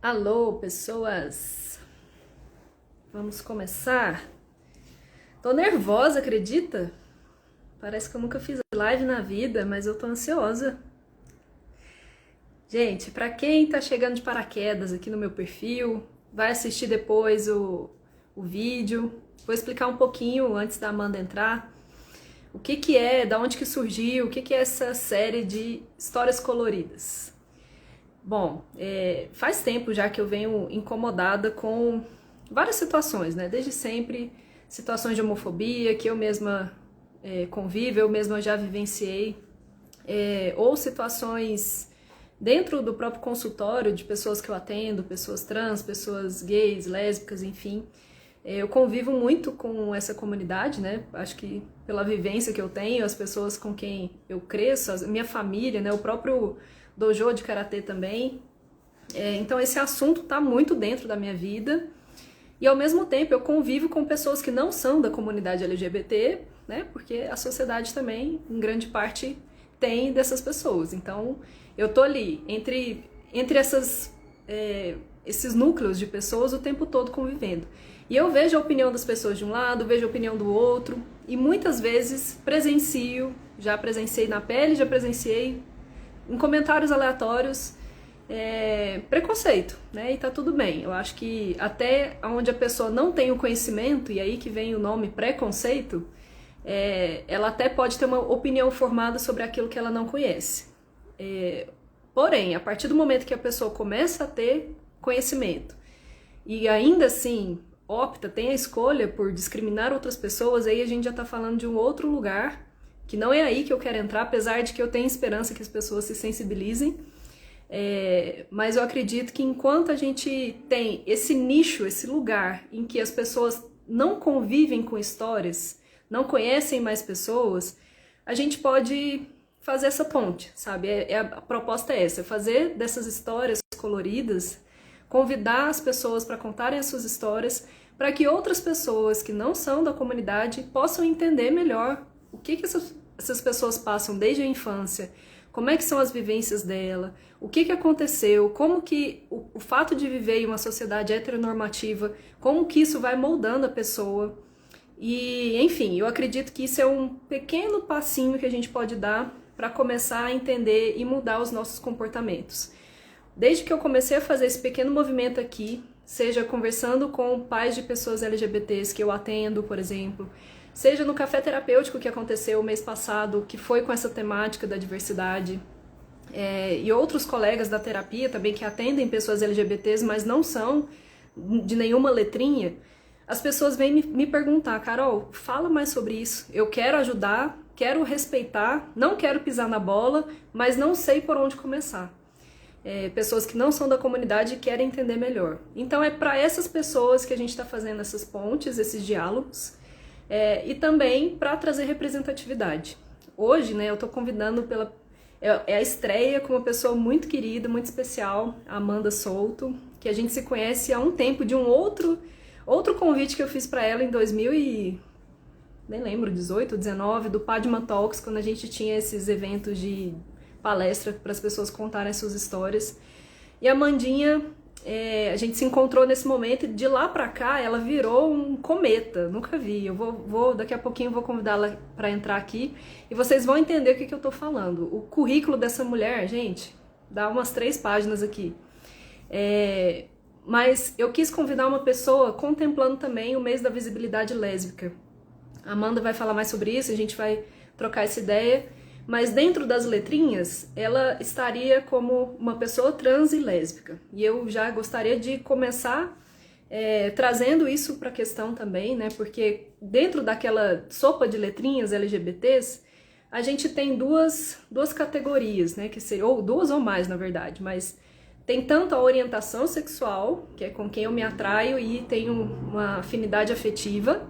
Alô, pessoas! Vamos começar? Tô nervosa, acredita? Parece que eu nunca fiz live na vida, mas eu tô ansiosa. Gente, pra quem tá chegando de paraquedas aqui no meu perfil, vai assistir depois o vídeo. Vou explicar um pouquinho antes da Amanda entrar. O que que é, da onde que surgiu, o que que é essa série de histórias coloridas. Bom, faz tempo já que eu venho incomodada com várias situações, né? Desde sempre, situações de homofobia que eu mesma convivo, eu mesma já vivenciei, ou situações dentro do próprio consultório de pessoas que eu atendo, pessoas trans, pessoas gays, lésbicas, enfim. Eu convivo muito com essa comunidade, né? Acho que pela vivência que eu tenho, as pessoas com quem eu cresço, a minha família, né? O próprio dojo de karatê também. Então esse assunto está muito dentro da minha vida. E ao mesmo tempo eu convivo com pessoas que não são da comunidade LGBT, né? Porque a sociedade também, em grande parte, tem dessas pessoas. Então eu tô ali entre esses núcleos de pessoas o tempo todo convivendo. E eu vejo a opinião das pessoas de um lado, vejo a opinião do outro, e muitas vezes já presenciei na pele, já presenciei em comentários aleatórios, preconceito, né? E tá tudo bem. Eu acho que até onde a pessoa não tem o conhecimento, e aí que vem o nome preconceito, ela até pode ter uma opinião formada sobre aquilo que ela não conhece. Porém, a partir do momento que a pessoa começa a ter conhecimento e ainda assim tem a escolha por discriminar outras pessoas, aí a gente já tá falando de um outro lugar, que não é aí que eu quero entrar, apesar de que eu tenho esperança que as pessoas se sensibilizem. Mas eu acredito que enquanto a gente tem esse nicho, esse lugar em que as pessoas não convivem com histórias, não conhecem mais pessoas, a gente pode fazer essa ponte, sabe? A proposta é essa, fazer dessas histórias coloridas, convidar as pessoas para contarem as suas histórias, para que outras pessoas que não são da comunidade possam entender melhor o que essas pessoas passam desde a infância, como é que são as vivências dela, o que aconteceu, como que o fato de viver em uma sociedade heteronormativa, como que isso vai moldando a pessoa. E, enfim, eu acredito que isso é um pequeno passinho que a gente pode dar para começar a entender e mudar os nossos comportamentos. Desde que eu comecei a fazer esse pequeno movimento aqui, seja conversando com pais de pessoas LGBTs que eu atendo, por exemplo, seja no café terapêutico que aconteceu o mês passado, que foi com essa temática da diversidade, e outros colegas da terapia também que atendem pessoas LGBTs, mas não são de nenhuma letrinha, as pessoas vêm me perguntar: Carol, fala mais sobre isso, eu quero ajudar, quero respeitar, não quero pisar na bola, mas não sei por onde começar. Pessoas que não são da comunidade querem entender melhor. Então é para essas pessoas que a gente está fazendo essas pontes, esses diálogos, e também para trazer representatividade. Hoje, né, eu estou convidando a estreia com uma pessoa muito querida, muito especial, a Amanda Souto, que a gente se conhece há um tempo de um outro convite que eu fiz para ela em 2018, 19, do Padma Talks, quando a gente tinha esses eventos de palestra para as pessoas contarem suas histórias. E a Amandinha, a gente se encontrou nesse momento, e de lá pra cá ela virou um cometa, nunca vi. Eu daqui a pouquinho eu vou convidá-la para entrar aqui e vocês vão entender o que eu tô falando. O currículo dessa mulher, gente, dá umas 3 páginas aqui. Mas eu quis convidar uma pessoa contemplando também o mês da visibilidade lésbica. A Amanda vai falar mais sobre isso, a gente vai trocar essa ideia. Mas dentro das letrinhas, ela estaria como uma pessoa trans e lésbica. E eu já gostaria de começar trazendo isso para a questão também, né? Porque dentro daquela sopa de letrinhas LGBTs, a gente tem duas categorias, né? Ou duas ou mais, na verdade. Mas tem tanto a orientação sexual, que é com quem eu me atraio e tenho uma afinidade afetiva,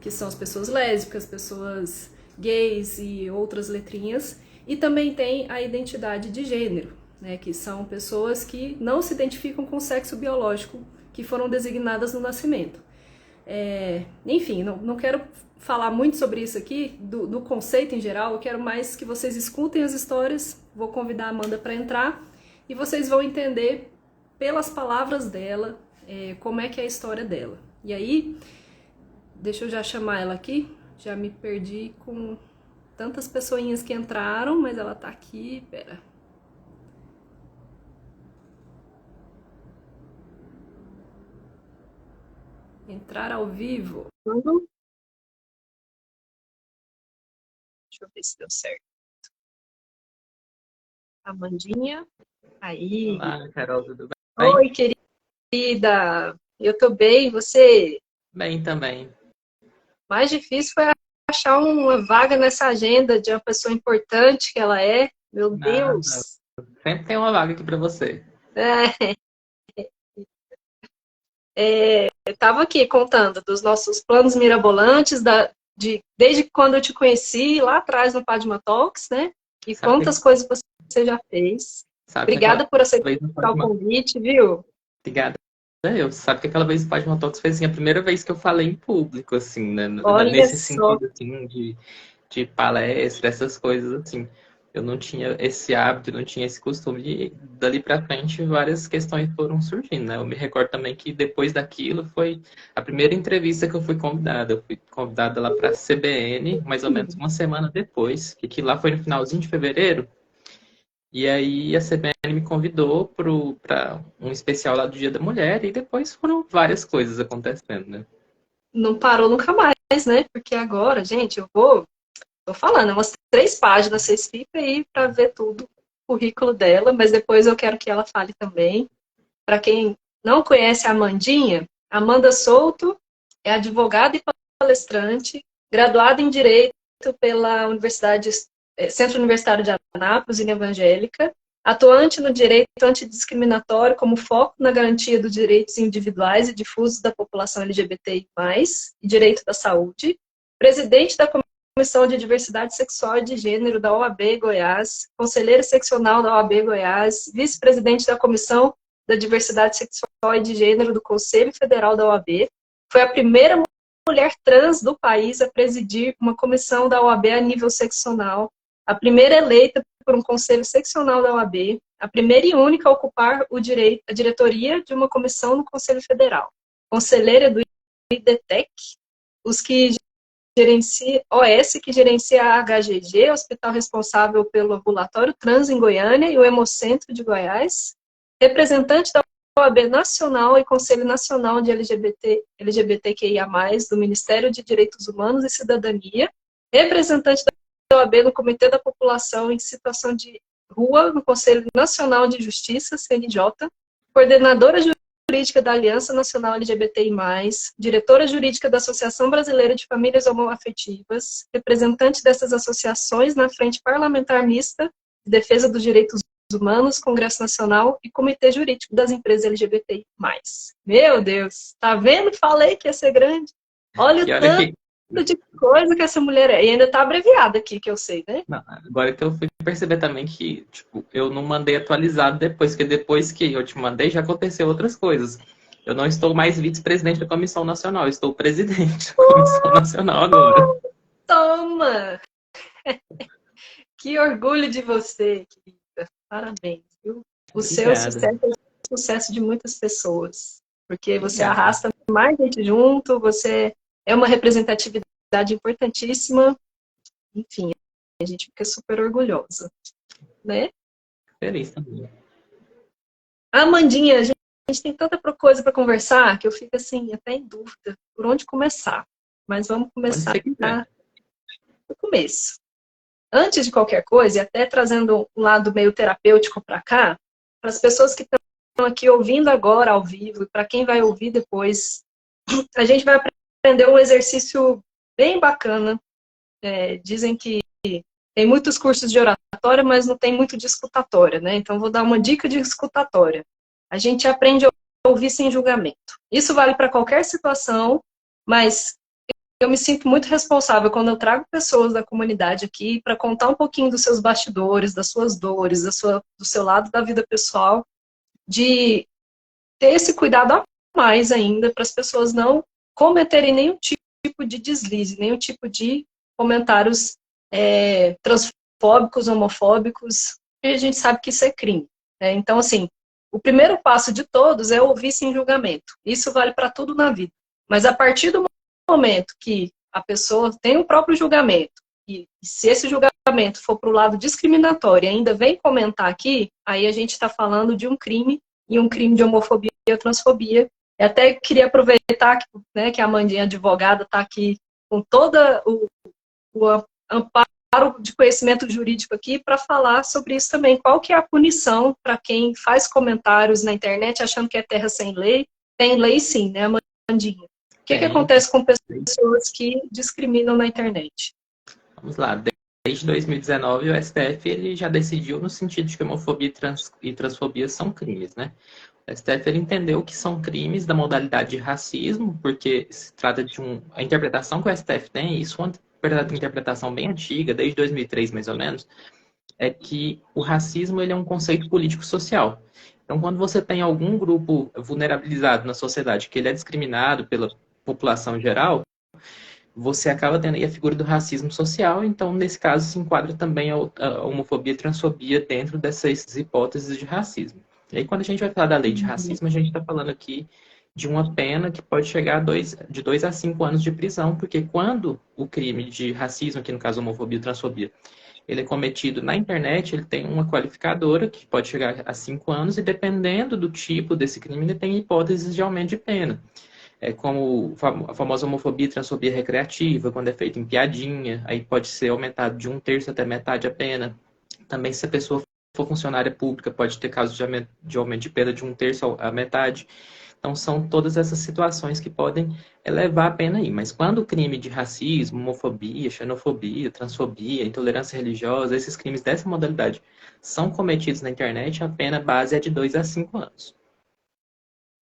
que são as pessoas lésbicas, pessoas gays e outras letrinhas, e também tem a identidade de gênero, né, que são pessoas que não se identificam com o sexo biológico que foram designadas no nascimento. Enfim, não quero falar muito sobre isso aqui, do conceito em geral, eu quero mais que vocês escutem as histórias, vou convidar a Amanda para entrar, e vocês vão entender pelas palavras dela, como é que é a história dela. E aí, deixa eu já chamar ela aqui, já me perdi com tantas pessoinhas que entraram, mas ela tá aqui, pera. Entrar ao vivo. Deixa eu ver se deu certo. Amandinha, aí. Olá, Carol, tudo bem? Oi, querida. Eu tô bem, você? Bem também. Mais difícil foi achar uma vaga nessa agenda de uma pessoa importante que ela é. Meu Nada. Deus. Sempre tem uma vaga aqui para você. Eu estava aqui contando dos nossos planos mirabolantes, desde quando eu te conheci, lá atrás no Padma Talks, né? E quantas Sabe, coisas você já fez. sabe que aquela Obrigada por aceitar vez no o Padma... convite, viu? Obrigada. Eu. Sabe que aquela vez no Padma Talks foi assim, a primeira vez que eu falei em público, assim, né? Olha Nesse só. sentido, assim, de palestra, essas coisas, assim. Eu não tinha esse hábito, não tinha esse costume. E dali pra frente, várias questões foram surgindo, né? Eu me recordo também que depois daquilo foi a primeira entrevista que eu fui convidada. Eu fui convidada lá pra CBN, mais ou menos uma semana depois, que lá foi no finalzinho de fevereiro. E aí a CBN me convidou para um especial lá do Dia da Mulher e depois foram várias coisas acontecendo, né? Não parou nunca mais, né? Porque agora, gente, tô falando, umas 3 páginas, vocês ficam aí para ver tudo, o currículo dela, mas depois eu quero que ela fale também. Para quem não conhece a Amandinha, Amanda Souto é advogada e palestrante, graduada em Direito pela Centro Universitário de Anápolis, em Evangélica, atuante no direito antidiscriminatório como foco na garantia dos direitos individuais e difusos da população LGBTI+, e direito da saúde, presidente da Comissão de Diversidade Sexual e de Gênero da OAB Goiás, conselheira seccional da OAB Goiás, vice-presidente da Comissão da Diversidade Sexual e de Gênero do Conselho Federal da OAB, foi a primeira mulher trans do país a presidir uma comissão da OAB a nível seccional, a primeira eleita por um conselho seccional da OAB, a primeira e única a ocupar a diretoria de uma comissão no Conselho Federal, conselheira do IDETEC, os que OS, que gerencia a HGG, hospital responsável pelo ambulatório trans em Goiânia e o Hemocentro de Goiás, representante da OAB Nacional e Conselho Nacional de LGBTQIA+, do Ministério de Direitos Humanos e Cidadania, representante da OAB no Comitê da População em Situação de Rua, no Conselho Nacional de Justiça, CNJ, coordenadora jurídica da Aliança Nacional LGBTI+, diretora jurídica da Associação Brasileira de Famílias Homoafetivas, representante dessas associações na Frente Parlamentar Mista de Defesa dos Direitos Humanos, Congresso Nacional e Comitê Jurídico das Empresas LGBTI+. Meu Deus, tá vendo? Falei que ia ser grande. Olha E o olha tanto que. de coisa que essa mulher é. E ainda tá abreviada aqui, que eu sei, né? Não, agora que eu fui perceber também que, tipo, eu não mandei atualizado depois, que depois que eu te mandei já aconteceu outras coisas. Eu não estou mais vice-presidente da Comissão Nacional, eu estou presidente da Comissão Nacional agora. Toma! Que orgulho de você, querida. Parabéns, viu? O seu Obrigada. sucesso é o sucesso de muitas pessoas, porque você Obrigada. arrasta mais gente junto, você é uma representatividade importantíssima. Enfim, a gente fica super orgulhosa, né? Feliz também. Amandinha, a gente tem tanta coisa para conversar que eu fico assim, até em dúvida por onde começar. Mas vamos Onde começar você quiser. do começo. Antes de qualquer coisa, e até trazendo um lado meio terapêutico para cá, para as pessoas que estão aqui ouvindo agora ao vivo, e para quem vai ouvir depois, a gente vai aprender um exercício bem bacana. Dizem que tem muitos cursos de oratória, mas não tem muito de escutatória, né? Então, vou dar uma dica de escutatória. A gente aprende a ouvir sem julgamento. Isso vale para qualquer situação, mas eu me sinto muito responsável quando eu trago pessoas da comunidade aqui para contar um pouquinho dos seus bastidores, das suas dores, do seu lado da vida pessoal, de ter esse cuidado a mais ainda para as pessoas não cometerem nenhum tipo de deslize, nenhum tipo de comentários transfóbicos, homofóbicos, e a gente sabe que isso é crime. Né? Então, assim, o primeiro passo de todos é ouvir sem julgamento. Isso vale para tudo na vida. Mas a partir do momento que a pessoa tem o próprio julgamento, e se esse julgamento for para o lado discriminatório e ainda vem comentar aqui, aí a gente está falando de um crime, e um crime de homofobia e transfobia. Eu até queria aproveitar né, que a Amandinha advogada está aqui com todo o amparo de conhecimento jurídico aqui para falar sobre isso também. Qual que é a punição para quem faz comentários na internet achando que é terra sem lei? Tem lei sim, né, Amandinha? O que acontece com pessoas que discriminam na internet? Vamos lá. Desde 2019, o STF ele já decidiu no sentido de que homofobia e transfobia são crimes, né? O STF ele entendeu que são crimes da modalidade de racismo, porque se trata de a interpretação que o STF tem, isso é uma interpretação bem antiga, desde 2003 mais ou menos, é que o racismo ele é um conceito político-social. Então, quando você tem algum grupo vulnerabilizado na sociedade que ele é discriminado pela população geral, você acaba tendo aí a figura do racismo social, então, nesse caso, se enquadra também a homofobia e transfobia dentro dessas hipóteses de racismo. E aí, quando a gente vai falar da lei de racismo, a gente está falando aqui de uma pena que pode chegar de 2 a 5 anos de prisão, porque quando o crime de racismo, aqui no caso homofobia e transfobia, ele é cometido na internet, ele tem uma qualificadora que pode chegar a 5 anos, e dependendo do tipo desse crime, ele tem hipóteses de aumento de pena. É como a famosa homofobia e transfobia recreativa, quando é feito em piadinha, aí pode ser aumentado de 1/3 até metade a pena. Também, se a pessoa for funcionária pública, pode ter casos de aumento de pena de 1/3 a metade. Então, são todas essas situações que podem elevar a pena aí. Mas quando o crime de racismo, homofobia, xenofobia, transfobia, intolerância religiosa, esses crimes dessa modalidade são cometidos na internet, a pena base é de 2 a 5 anos.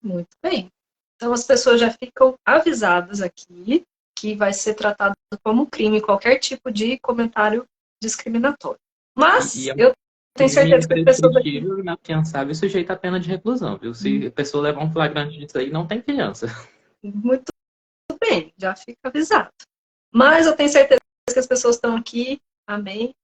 Muito bem. Então, as pessoas já ficam avisadas aqui que vai ser tratado como crime qualquer tipo de comentário discriminatório. Mas, eu tenho certeza que as pessoas aqui... inafiançável, sujeito à pena de reclusão, viu? Se a pessoa levar um flagrante disso aí, não tem criança. Muito bem, já fica avisado. Mas eu tenho certeza que as pessoas estão aqui, amém?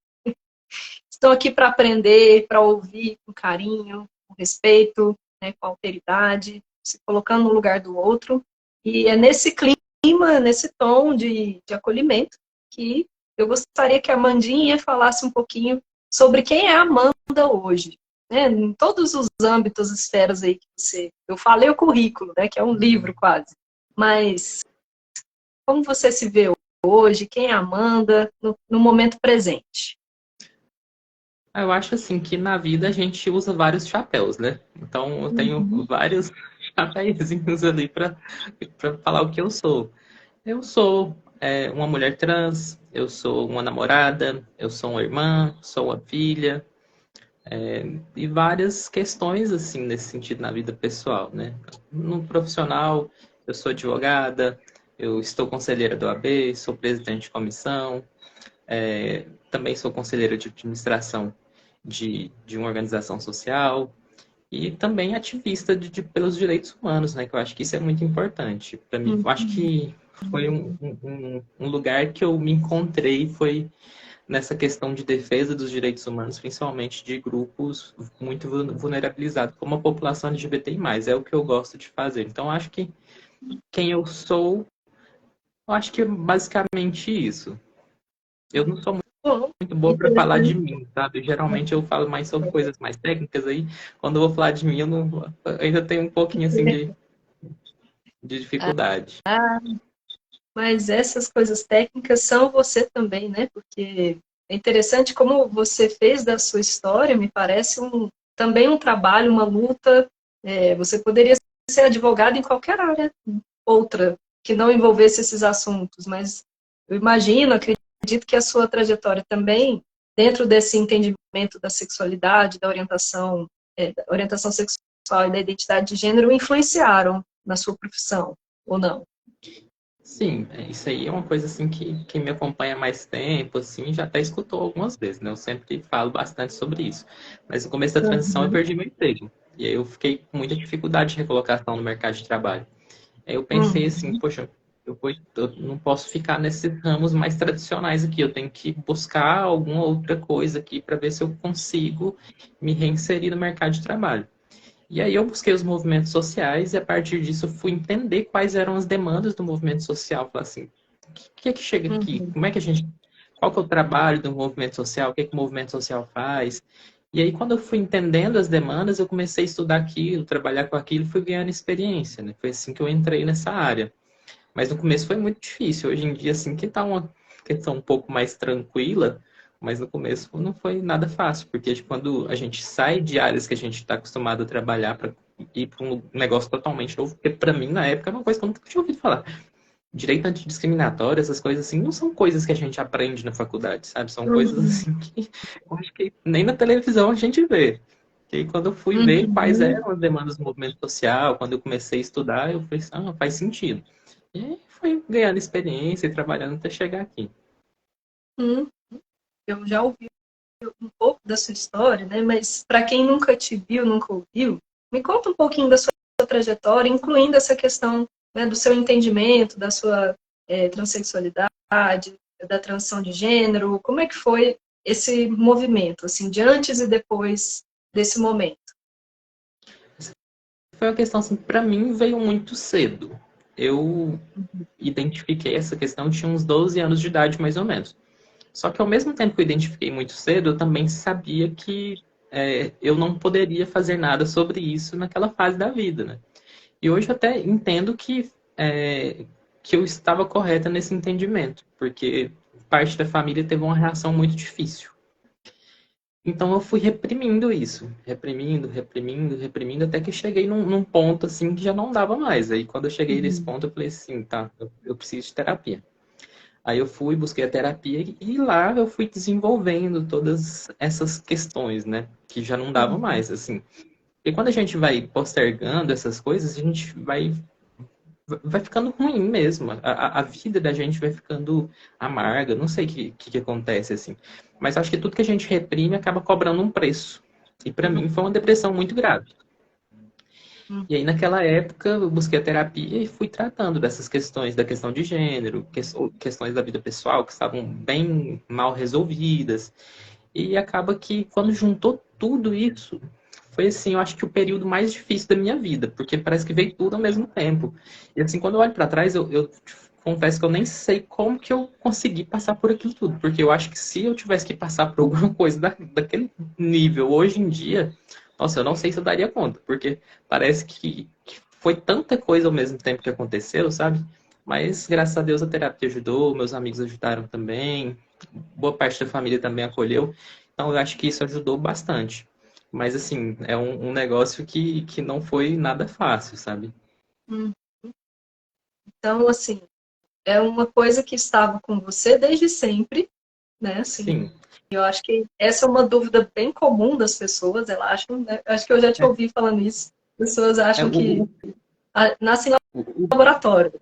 Estão aqui para aprender, para ouvir com carinho, com respeito, né, com alteridade, se colocando no lugar do outro. E é nesse clima, nesse tom de acolhimento, que eu gostaria que a Amandinha falasse um pouquinho sobre quem é a Amanda hoje. Né? Em todos os âmbitos, esferas aí que você... Eu falei o currículo, né, que é um livro quase. Mas como você se vê hoje? Quem é a Amanda no momento presente? Eu acho assim que na vida a gente usa vários chapéus, né? Então eu tenho vários chapéuzinhos ali para falar o que eu sou. Eu sou uma mulher trans, eu sou uma namorada, eu sou uma irmã, sou uma filha, e várias questões assim nesse sentido na vida pessoal, né? No profissional, eu sou advogada, eu estou conselheira do AB, sou presidente de comissão, também sou conselheira de administração de uma organização social e também ativista pelos direitos humanos, né? Que eu acho que isso é muito importante para mim. Eu acho que foi um lugar que eu me encontrei, foi nessa questão de defesa dos direitos humanos, principalmente de grupos muito vulnerabilizados, como a população LGBTI+. É o que eu gosto de fazer. Então, acho que quem eu sou, eu acho que é basicamente isso. Eu não sou muito boa para falar de mim, sabe? Geralmente eu falo mais sobre coisas mais técnicas aí. Quando eu vou falar de mim, eu ainda tenho um pouquinho assim de dificuldade. Mas essas coisas técnicas são você também, né? Porque é interessante como você fez da sua história, me parece também um trabalho, uma luta. Você poderia ser advogado em qualquer área, outra, que não envolvesse esses assuntos, mas eu imagino, acredito que a sua trajetória também, dentro desse entendimento da sexualidade, da orientação sexual e da identidade de gênero, influenciaram na sua profissão, ou não? Sim, isso aí é uma coisa assim que quem me acompanha há mais tempo, assim, já até escutou algumas vezes, né? Eu sempre falo bastante sobre isso. Mas no começo da transição eu perdi meu emprego. E aí eu fiquei com muita dificuldade de recolocação no mercado de trabalho. Aí eu pensei assim, poxa, eu não posso ficar nesses ramos mais tradicionais aqui, eu tenho que buscar alguma outra coisa aqui para ver se eu consigo me reinserir no mercado de trabalho. E aí eu busquei os movimentos sociais e a partir disso eu fui entender quais eram as demandas do movimento social. Falar assim, o que é que chega aqui? Uhum. Como é que a gente... Qual que é o trabalho do movimento social? O que é que o movimento social faz? E aí quando eu fui entendendo as demandas, eu comecei a estudar aquilo, trabalhar com aquilo, e fui ganhando experiência, né? Foi assim que eu entrei nessa área. Mas no começo foi muito difícil. Hoje em dia, assim, que tá uma questão um pouco mais tranquila, mas no começo não foi nada fácil, porque quando a gente sai de áreas que a gente está acostumado a trabalhar para ir para um negócio totalmente novo, porque para mim, na época, é uma coisa que eu nunca tinha ouvido falar. Direito antidiscriminatório, essas coisas assim, não são coisas que a gente aprende na faculdade, sabe? São coisas Uhum. assim que eu acho que nem na televisão a gente vê. E aí, quando eu fui ver quais Uhum. eram as demandas do movimento social, quando eu comecei a estudar, eu falei assim, ah, faz sentido. E aí foi ganhando experiência e trabalhando até chegar aqui. Uhum. Eu já ouvi um pouco da sua história, né? Mas para quem nunca te viu, nunca ouviu, me conta um pouquinho da sua trajetória, incluindo essa questão, né, do seu entendimento, da sua transexualidade, da transição de gênero. Como é que foi esse movimento, assim, de antes e depois desse momento? Foi uma questão assim, para mim veio muito cedo. Eu identifiquei essa questão, tinha uns 12 anos de idade, mais ou menos. Só que ao mesmo tempo que eu identifiquei muito cedo, eu também sabia que eu não poderia fazer nada sobre isso naquela fase da vida, né? E hoje eu até entendo que eu estava correta nesse entendimento, porque parte da família teve uma reação muito difícil. Então eu fui reprimindo isso, reprimindo, até que cheguei num ponto assim que já não dava mais. Aí quando eu cheguei nesse Uhum. ponto, eu falei assim, tá, eu preciso de terapia. Aí eu fui, busquei a terapia e lá eu fui desenvolvendo todas essas questões, né? Que já não davam Uhum. mais, assim. E quando a gente vai postergando essas coisas, a gente vai ficando ruim mesmo. A vida da gente vai ficando amarga. Não sei o que acontece, assim. Mas acho que tudo que a gente reprime acaba cobrando um preço. E para mim foi uma depressão muito grave. Uhum. E aí, naquela época, eu busquei a terapia e fui tratando dessas questões, da questão de gênero, questões da vida pessoal que estavam bem mal resolvidas. E acaba que, quando juntou tudo isso, foi assim, eu acho que o período mais difícil da minha vida, porque parece que veio tudo ao mesmo tempo. E assim, quando eu olho para trás, eu confesso que eu nem sei como que eu consegui passar por aquilo tudo, porque eu acho que se eu tivesse que passar por alguma coisa daquele nível hoje em dia, nossa, eu não sei se eu daria conta, porque parece que foi tanta coisa ao mesmo tempo que aconteceu, sabe? Mas graças a Deus a terapia ajudou, meus amigos ajudaram também, boa parte da família também acolheu. Então eu acho que isso ajudou bastante. Mas assim, é um negócio que não foi nada fácil, sabe? Uhum. Então, assim, é uma coisa que estava com você desde sempre, né? Assim, Sim. eu acho que essa é uma dúvida bem comum das pessoas, elas acham, né? Acho que eu já te É, ouvi falando isso. Pessoas é, acham que nascem em laboratório.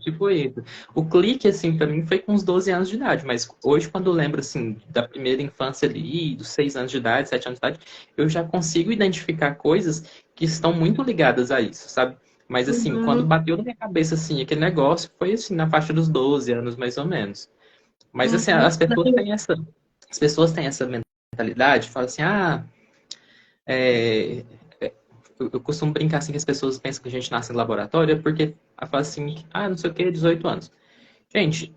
tipo isso. O clique, assim, pra mim foi com uns 12 anos de idade, mas hoje, quando eu lembro, assim, da primeira infância ali, dos 6 anos de idade, 7 anos de idade, eu já consigo identificar coisas que estão muito ligadas a isso, sabe? Mas, assim, quando Uhum, bateu na minha cabeça, assim, aquele negócio, foi, assim, na faixa dos 12 anos, mais ou menos. Mas, assim, uhum, as pessoas têm essa mentalidade, falam assim, é, eu costumo brincar assim que as pessoas pensam que a gente nasce em laboratório é porque fala assim, não sei o que, 18 anos. Gente,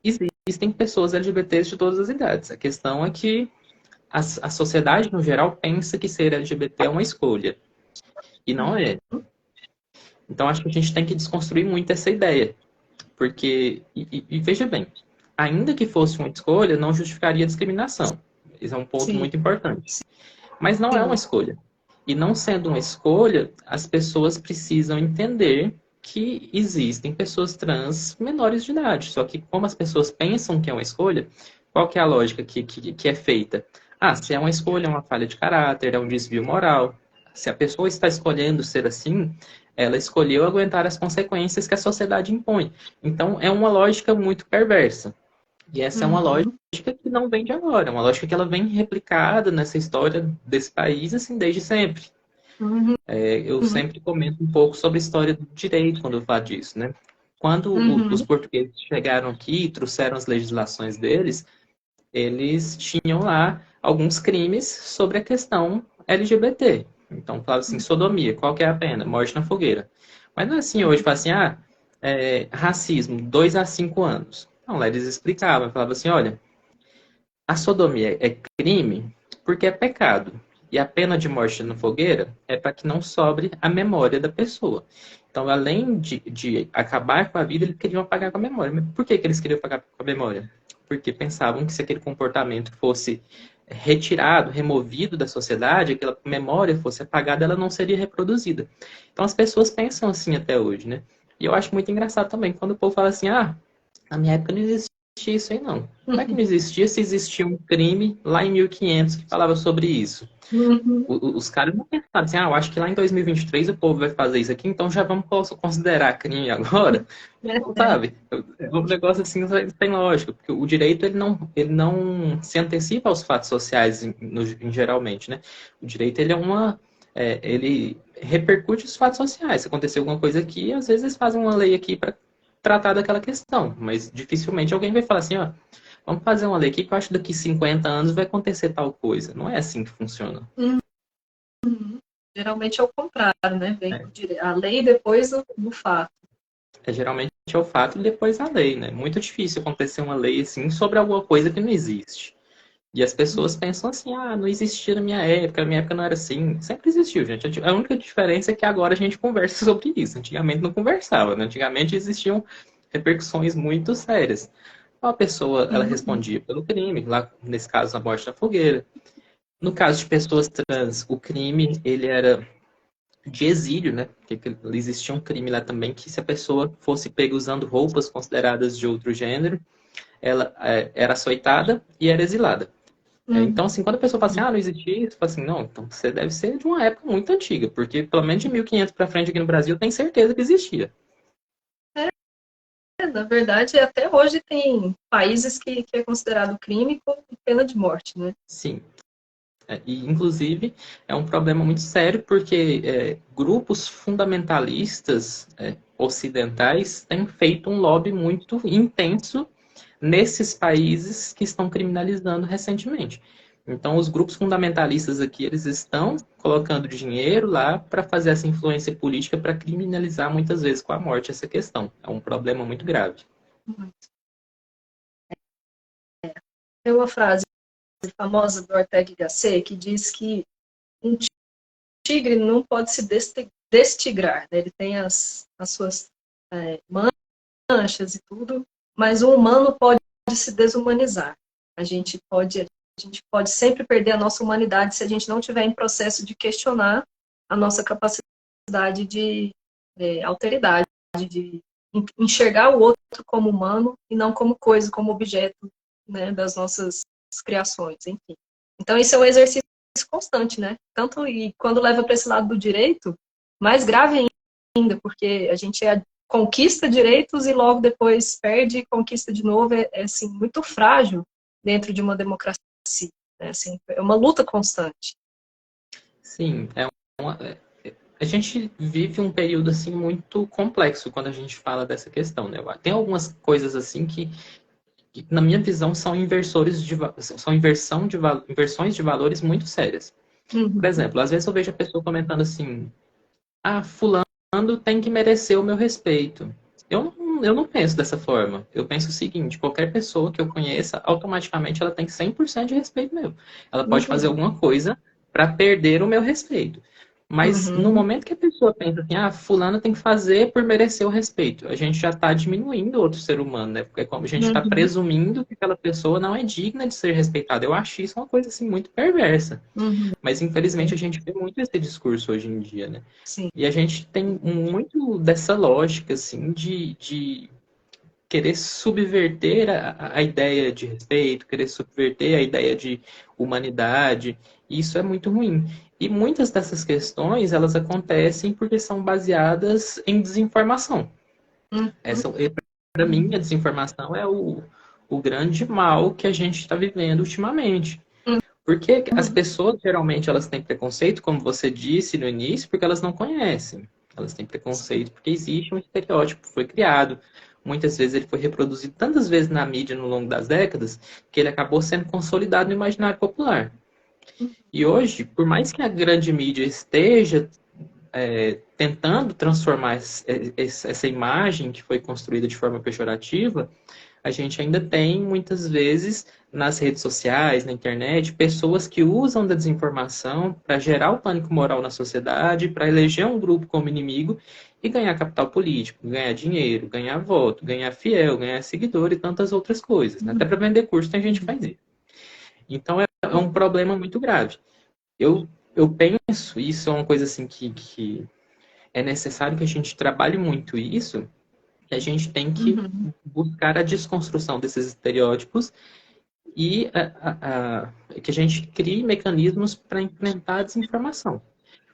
existem pessoas LGBTs de todas as idades. A questão é que a sociedade, no geral, pensa que ser LGBT é uma escolha. E não uhum, é. Então, acho que a gente tem que desconstruir muito essa ideia. Porque, e veja bem, ainda que fosse uma escolha, não justificaria a discriminação. Esse é um ponto sim, muito importante. Mas não é uma sim. escolha. E não sendo uma escolha, as pessoas precisam entender que existem pessoas trans menores de idade. Só que como as pessoas pensam que é uma escolha, qual que é a lógica que é feita? Se é uma escolha, é uma falha de caráter, é um desvio moral. Se a pessoa está escolhendo ser assim, ela escolheu aguentar as consequências que a sociedade impõe. Então, é uma lógica muito perversa. E essa é uma lógica Uhum, que não vem de agora, é uma lógica que ela vem replicada nessa história desse país assim desde sempre. uhum, Eu uhum, sempre comento um pouco sobre a história do direito quando eu falo disso, né? Quando os uhum, portugueses chegaram aqui e trouxeram as legislações deles, eles tinham lá alguns crimes sobre a questão LGBT. Então, falava assim, sodomia, qual que é a pena? Morte na fogueira. Mas não é assim hoje, fala assim, racismo, 2 a 5 anos. Não, lá eles explicavam, falavam assim, olha, a sodomia é crime porque é pecado. E a pena de morte na fogueira é para que não sobre a memória da pessoa. Então, além de acabar com a vida, eles queriam apagar com a memória. Mas por que eles queriam apagar com a memória? Porque pensavam que se aquele comportamento fosse retirado, removido da sociedade, aquela memória fosse apagada, ela não seria reproduzida. Então, as pessoas pensam assim até hoje, né? E eu acho muito engraçado também quando o povo fala assim, na minha época não existia isso aí, não. Como é que não existia se existia um crime lá em 1500 que falava sobre isso? Uhum. Os caras não pensaram assim, eu acho que lá em 2023 o povo vai fazer isso aqui, então já vamos considerar crime agora? Não, sabe? É um negócio assim sem lógica, porque o direito ele não se antecipa aos fatos sociais geralmente, né? O direito ele repercute os fatos sociais. Se acontecer alguma coisa aqui, às vezes eles fazem uma lei aqui para tratar daquela questão, mas dificilmente alguém vai falar assim, vamos fazer uma lei aqui que eu acho que daqui 50 anos vai acontecer tal coisa. Não é assim que funciona. Uhum. Geralmente é o contrário, né? Vem É, a lei depois do fato. geralmente é o fato e depois a lei, né? Muito difícil acontecer uma lei assim sobre alguma coisa que não existe. E as pessoas pensam assim, não existia na minha época não era assim. Sempre existiu, gente. A única diferença é que agora a gente conversa sobre isso. Antigamente não conversava, né? Antigamente existiam repercussões muito sérias. Uma pessoa, ela Uhum. respondia pelo crime, lá nesse caso a morte na fogueira. No caso de pessoas trans, o crime ele era de exílio, né? Porque existia um crime lá também que se a pessoa fosse pega usando roupas consideradas de outro gênero, ela era açoitada e era exilada. Uhum. Então, assim, quando a pessoa fala assim, não existia isso, fala assim, não, então você deve ser de uma época muito antiga, porque pelo menos de 1500 para frente aqui no Brasil tem certeza que existia. Na verdade, até hoje tem países que é considerado crime com pena de morte, né? Sim. E, inclusive, é um problema muito sério porque grupos fundamentalistas ocidentais têm feito um lobby muito intenso nesses países que estão criminalizando recentemente. Então, os grupos fundamentalistas aqui, eles estão colocando dinheiro lá para fazer essa influência política para criminalizar muitas vezes com a morte essa questão. É um problema muito grave. Tem uma frase famosa do Ortega y Gasset que diz que um tigre não pode se destigrar, né? Ele tem as suas manchas e tudo, mas o humano pode se desumanizar. A gente pode sempre perder a nossa humanidade se a gente não tiver em processo de questionar a nossa capacidade de alteridade, de enxergar o outro como humano e não como coisa, como objeto, né, das nossas criações, enfim. Então, isso é um exercício constante, né? Tanto e quando leva para esse lado do direito, mais grave ainda, porque a gente conquista direitos e logo depois perde e conquista de novo, assim, muito frágil dentro de uma democracia. Né? Assim, é uma luta constante. Sim, uma, a gente vive um período assim muito complexo quando a gente fala dessa questão, né? Tem algumas coisas assim que na minha visão são inversões de valores muito sérias. Por Uhum. exemplo, às vezes eu vejo a pessoa comentando assim: fulano tem que merecer o meu respeito. Eu não penso dessa forma. Eu penso o seguinte: qualquer pessoa que eu conheça, automaticamente ela tem 100% de respeito meu. Ela pode fazer Uhum. alguma coisa para perder o meu respeito. Mas no Uhum. momento que a pessoa pensa assim, fulano tem que fazer por merecer o respeito, a gente já está diminuindo outro ser humano, né? Porque é como a gente está Uhum. presumindo que aquela pessoa não é digna de ser respeitada. Eu acho isso uma coisa assim muito perversa. Uhum. Mas infelizmente a gente vê muito esse discurso hoje em dia, né? Sim. E a gente tem muito dessa lógica, assim, de querer subverter a ideia de respeito, querer subverter a ideia de humanidade. E isso é muito ruim. E muitas dessas questões, elas acontecem porque são baseadas em desinformação. Uhum. Para mim, a desinformação é o grande mal que a gente está vivendo ultimamente. Porque as Uhum. pessoas geralmente elas têm preconceito, como você disse no início, porque elas não conhecem. Elas têm preconceito porque existe um estereótipo, foi criado. Muitas vezes ele foi reproduzido tantas vezes na mídia no longo das décadas que ele acabou sendo consolidado no imaginário popular. E hoje, por mais que a grande mídia esteja tentando transformar essa imagem que foi construída de forma pejorativa, a gente ainda tem, muitas vezes, nas redes sociais, na internet, pessoas que usam da desinformação para gerar o pânico moral na sociedade, para eleger um grupo como inimigo e ganhar capital político, ganhar dinheiro, ganhar voto, ganhar fiel, ganhar seguidor e tantas outras coisas, né? Até para vender curso tem gente que faz isso. Então é um problema muito grave. Eu penso, isso é uma coisa assim que é necessário que a gente trabalhe muito isso, que a gente tem que buscar a desconstrução desses estereótipos e que a gente crie mecanismos para enfrentar a desinformação.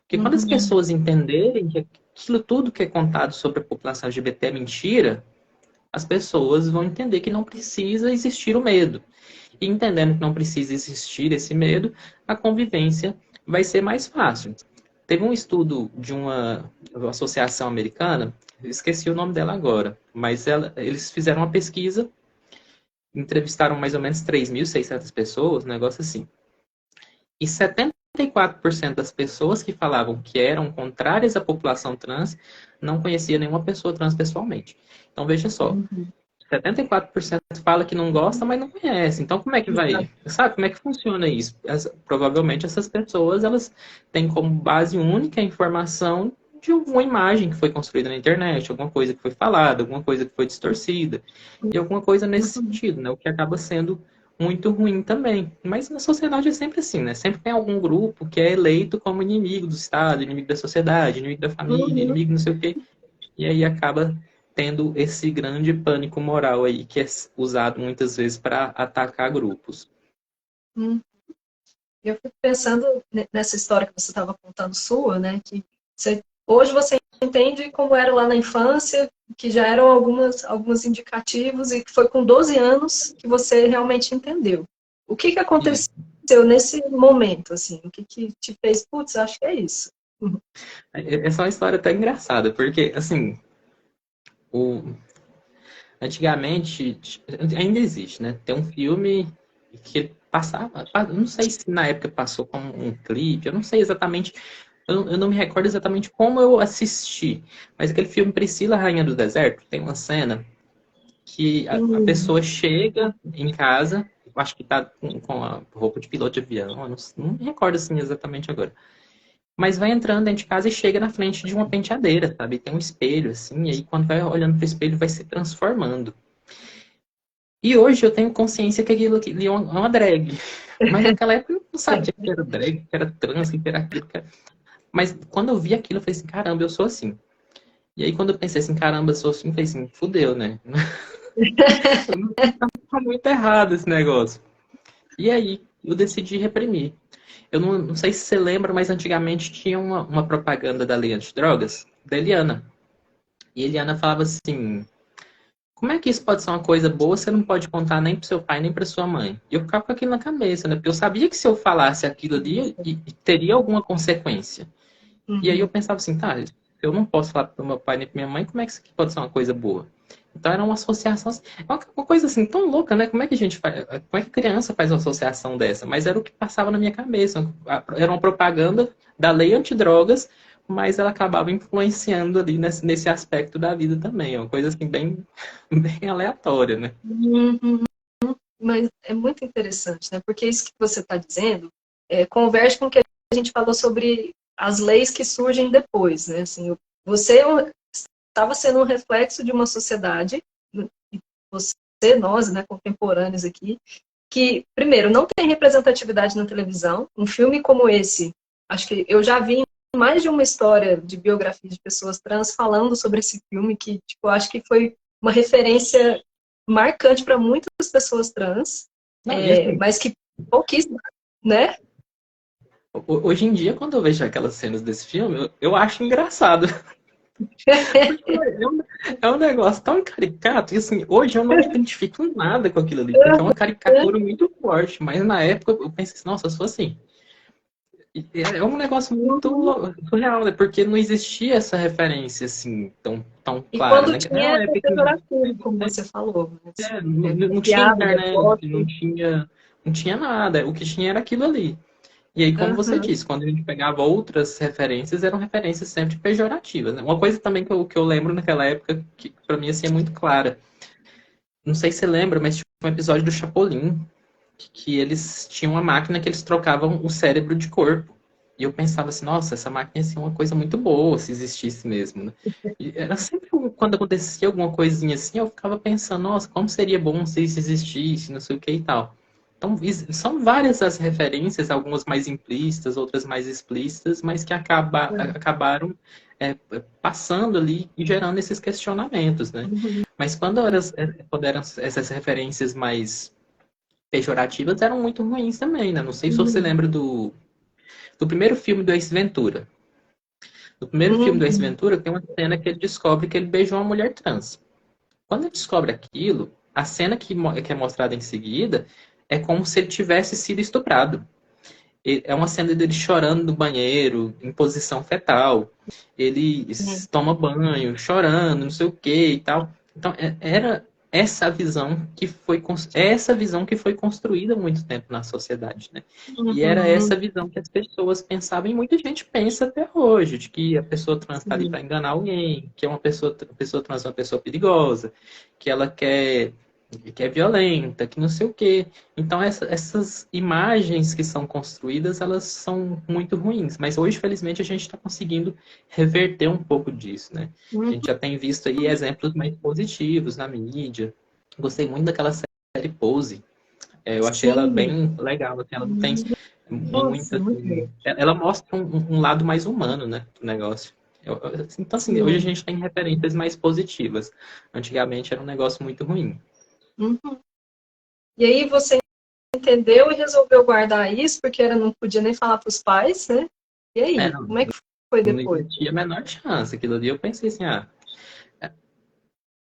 Porque quando as pessoas entenderem que aquilo tudo que é contado sobre a população LGBT é mentira, as pessoas vão entender que não precisa existir o medo. E entendendo que não precisa existir esse medo, a convivência vai ser mais fácil. Teve um estudo de uma associação americana, eu esqueci o nome dela agora, mas eles fizeram uma pesquisa, entrevistaram mais ou menos 3.600 pessoas, um negócio assim. E 74% das pessoas que falavam que eram contrárias à população trans não conhecia nenhuma pessoa trans pessoalmente. Então, veja só, 74% fala que não gosta, mas não conhece. Então, como é que vai? Sabe como é que funciona isso? Provavelmente essas pessoas, elas têm como base única a informação de uma imagem que foi construída na internet, alguma coisa que foi falada, alguma coisa que foi distorcida, e alguma coisa nesse sentido, né? O que acaba sendo muito ruim também. Mas na sociedade é sempre assim, né? Sempre tem algum grupo que é eleito como inimigo do Estado, inimigo da sociedade, inimigo da família, inimigo não sei o quê, e aí acaba tendo esse grande pânico moral aí, que é usado muitas vezes para atacar grupos. Eu fico pensando nessa história que você estava contando sua, né? Que hoje você entende como era lá na infância, que já eram alguns indicativos e que foi com 12 anos que você realmente entendeu. O que aconteceu nesse momento, assim? O que te fez, putz, acho que é isso. Essa é uma história até engraçada, porque, assim, antigamente, ainda existe, né? Tem um filme que passava, não sei se na época passou como um clipe, eu não sei exatamente, eu não me recordo exatamente como eu assisti, mas aquele filme Priscila, Rainha do Deserto, tem uma cena que a pessoa chega em casa, eu acho que tá com a roupa de piloto de avião, eu não me recordo assim exatamente agora. Mas vai entrando dentro de casa e chega na frente de uma penteadeira, sabe? Tem um espelho, assim, e aí quando vai olhando pro espelho vai se transformando. E hoje eu tenho consciência que aquilo ali é uma drag. Mas naquela época eu não sabia que era drag, que era trans, que era aquilo. Mas quando eu vi aquilo, eu falei assim, caramba, eu sou assim. E aí quando eu pensei assim, caramba, eu sou assim, eu falei assim, fudeu, né? Tá muito errado esse negócio. E aí eu decidi reprimir. Eu não sei se você lembra, mas antigamente tinha uma propaganda da lei antidrogas, da Eliana. E a Eliana falava assim, como é que isso pode ser uma coisa boa, você não pode contar nem pro seu pai, nem pra sua mãe? E eu ficava com aquilo na cabeça, né? Porque eu sabia que se eu falasse aquilo ali, teria alguma consequência. E aí eu pensava assim, tá, eu não posso falar pro meu pai nem pra minha mãe, como é que isso aqui pode ser uma coisa boa? Então era uma associação, uma coisa assim tão louca, né? Como é que a gente faz, como é que criança faz uma associação dessa? Mas era o que passava na minha cabeça. Era uma propaganda da lei antidrogas, mas ela acabava influenciando ali nesse aspecto da vida também. É uma coisa assim bem, bem aleatória, né? Mas é muito interessante, né? Porque isso que você está dizendo converge com o que a gente falou sobre as leis que surgem depois, né? Assim, você estava sendo um reflexo de uma sociedade, e você, nós, né, contemporâneos aqui, que, primeiro, não tem representatividade na televisão. Um filme como esse, acho que eu já vi mais de uma história de biografia de pessoas trans falando sobre esse filme, que, tipo, acho que foi uma referência marcante para muitas pessoas trans, Não, e assim, mas que pouquíssimas, né? hoje em dia, quando eu vejo aquelas cenas desse filme, eu acho engraçado. Porque é um negócio tão caricato, e assim, hoje eu não me identifico nada com aquilo ali, porque é uma caricatura muito forte, mas na época eu pensei assim, nossa, eu sou assim. E é um negócio muito surreal, né? Porque não existia essa referência assim, tão E clara, quando né? tinha essa pejorativo, como você falou, né? Não tinha Piada, internet, deboche. não tinha nada, o que tinha era aquilo ali. E aí, como você disse, quando a gente pegava outras referências, eram referências sempre pejorativas, né? Uma coisa também que eu lembro naquela época, que pra mim assim, é muito clara. Não sei se você lembra, mas tinha um episódio do Chapolin, que eles tinham uma máquina que eles trocavam o cérebro de corpo. E eu pensava assim, nossa, essa máquina ia ser uma coisa muito boa se existisse mesmo, né? E era sempre quando acontecia alguma coisinha assim, eu ficava pensando, nossa, como seria bom se isso existisse, não sei o que e tal. Então, são várias as referências, algumas mais implícitas, outras mais explícitas, mas que acabaram passando ali e gerando esses questionamentos, né? Mas quando eram essas referências mais pejorativas, eram muito ruins também, né? Não sei se você lembra do primeiro filme do Ace Ventura. No primeiro filme do Ace Ventura, tem uma cena que ele descobre que ele beijou uma mulher trans. Quando ele descobre aquilo, a cena que é mostrada em seguida é como se ele tivesse sido estuprado. É uma cena dele chorando no banheiro, em posição fetal. Ele toma banho, chorando, não sei o que e tal. Então, era essa visão que foi construída há muito tempo na sociedade, né? E era essa visão que as pessoas pensavam, e muita gente pensa até hoje, de que a pessoa trans está ali para enganar alguém, que a pessoa trans é uma pessoa perigosa, que ela que é violenta, que não sei o quê. Então, essas imagens que são construídas, elas são muito ruins. Mas hoje, felizmente, a gente está conseguindo reverter um pouco disso, né? A gente já tem visto aí exemplos mais positivos na mídia. Gostei muito daquela série Pose. Eu achei ela bem legal. Assim, ela não tem muita... Assim, ela mostra um lado mais humano, né, do negócio. Então, assim, hoje a gente tem referências mais positivas. Antigamente era um negócio muito ruim. E aí você entendeu e resolveu guardar isso, porque não podia nem falar para os pais, né? E aí, como é que foi Não depois? existia a menor chance. Aquilo ali eu pensei assim,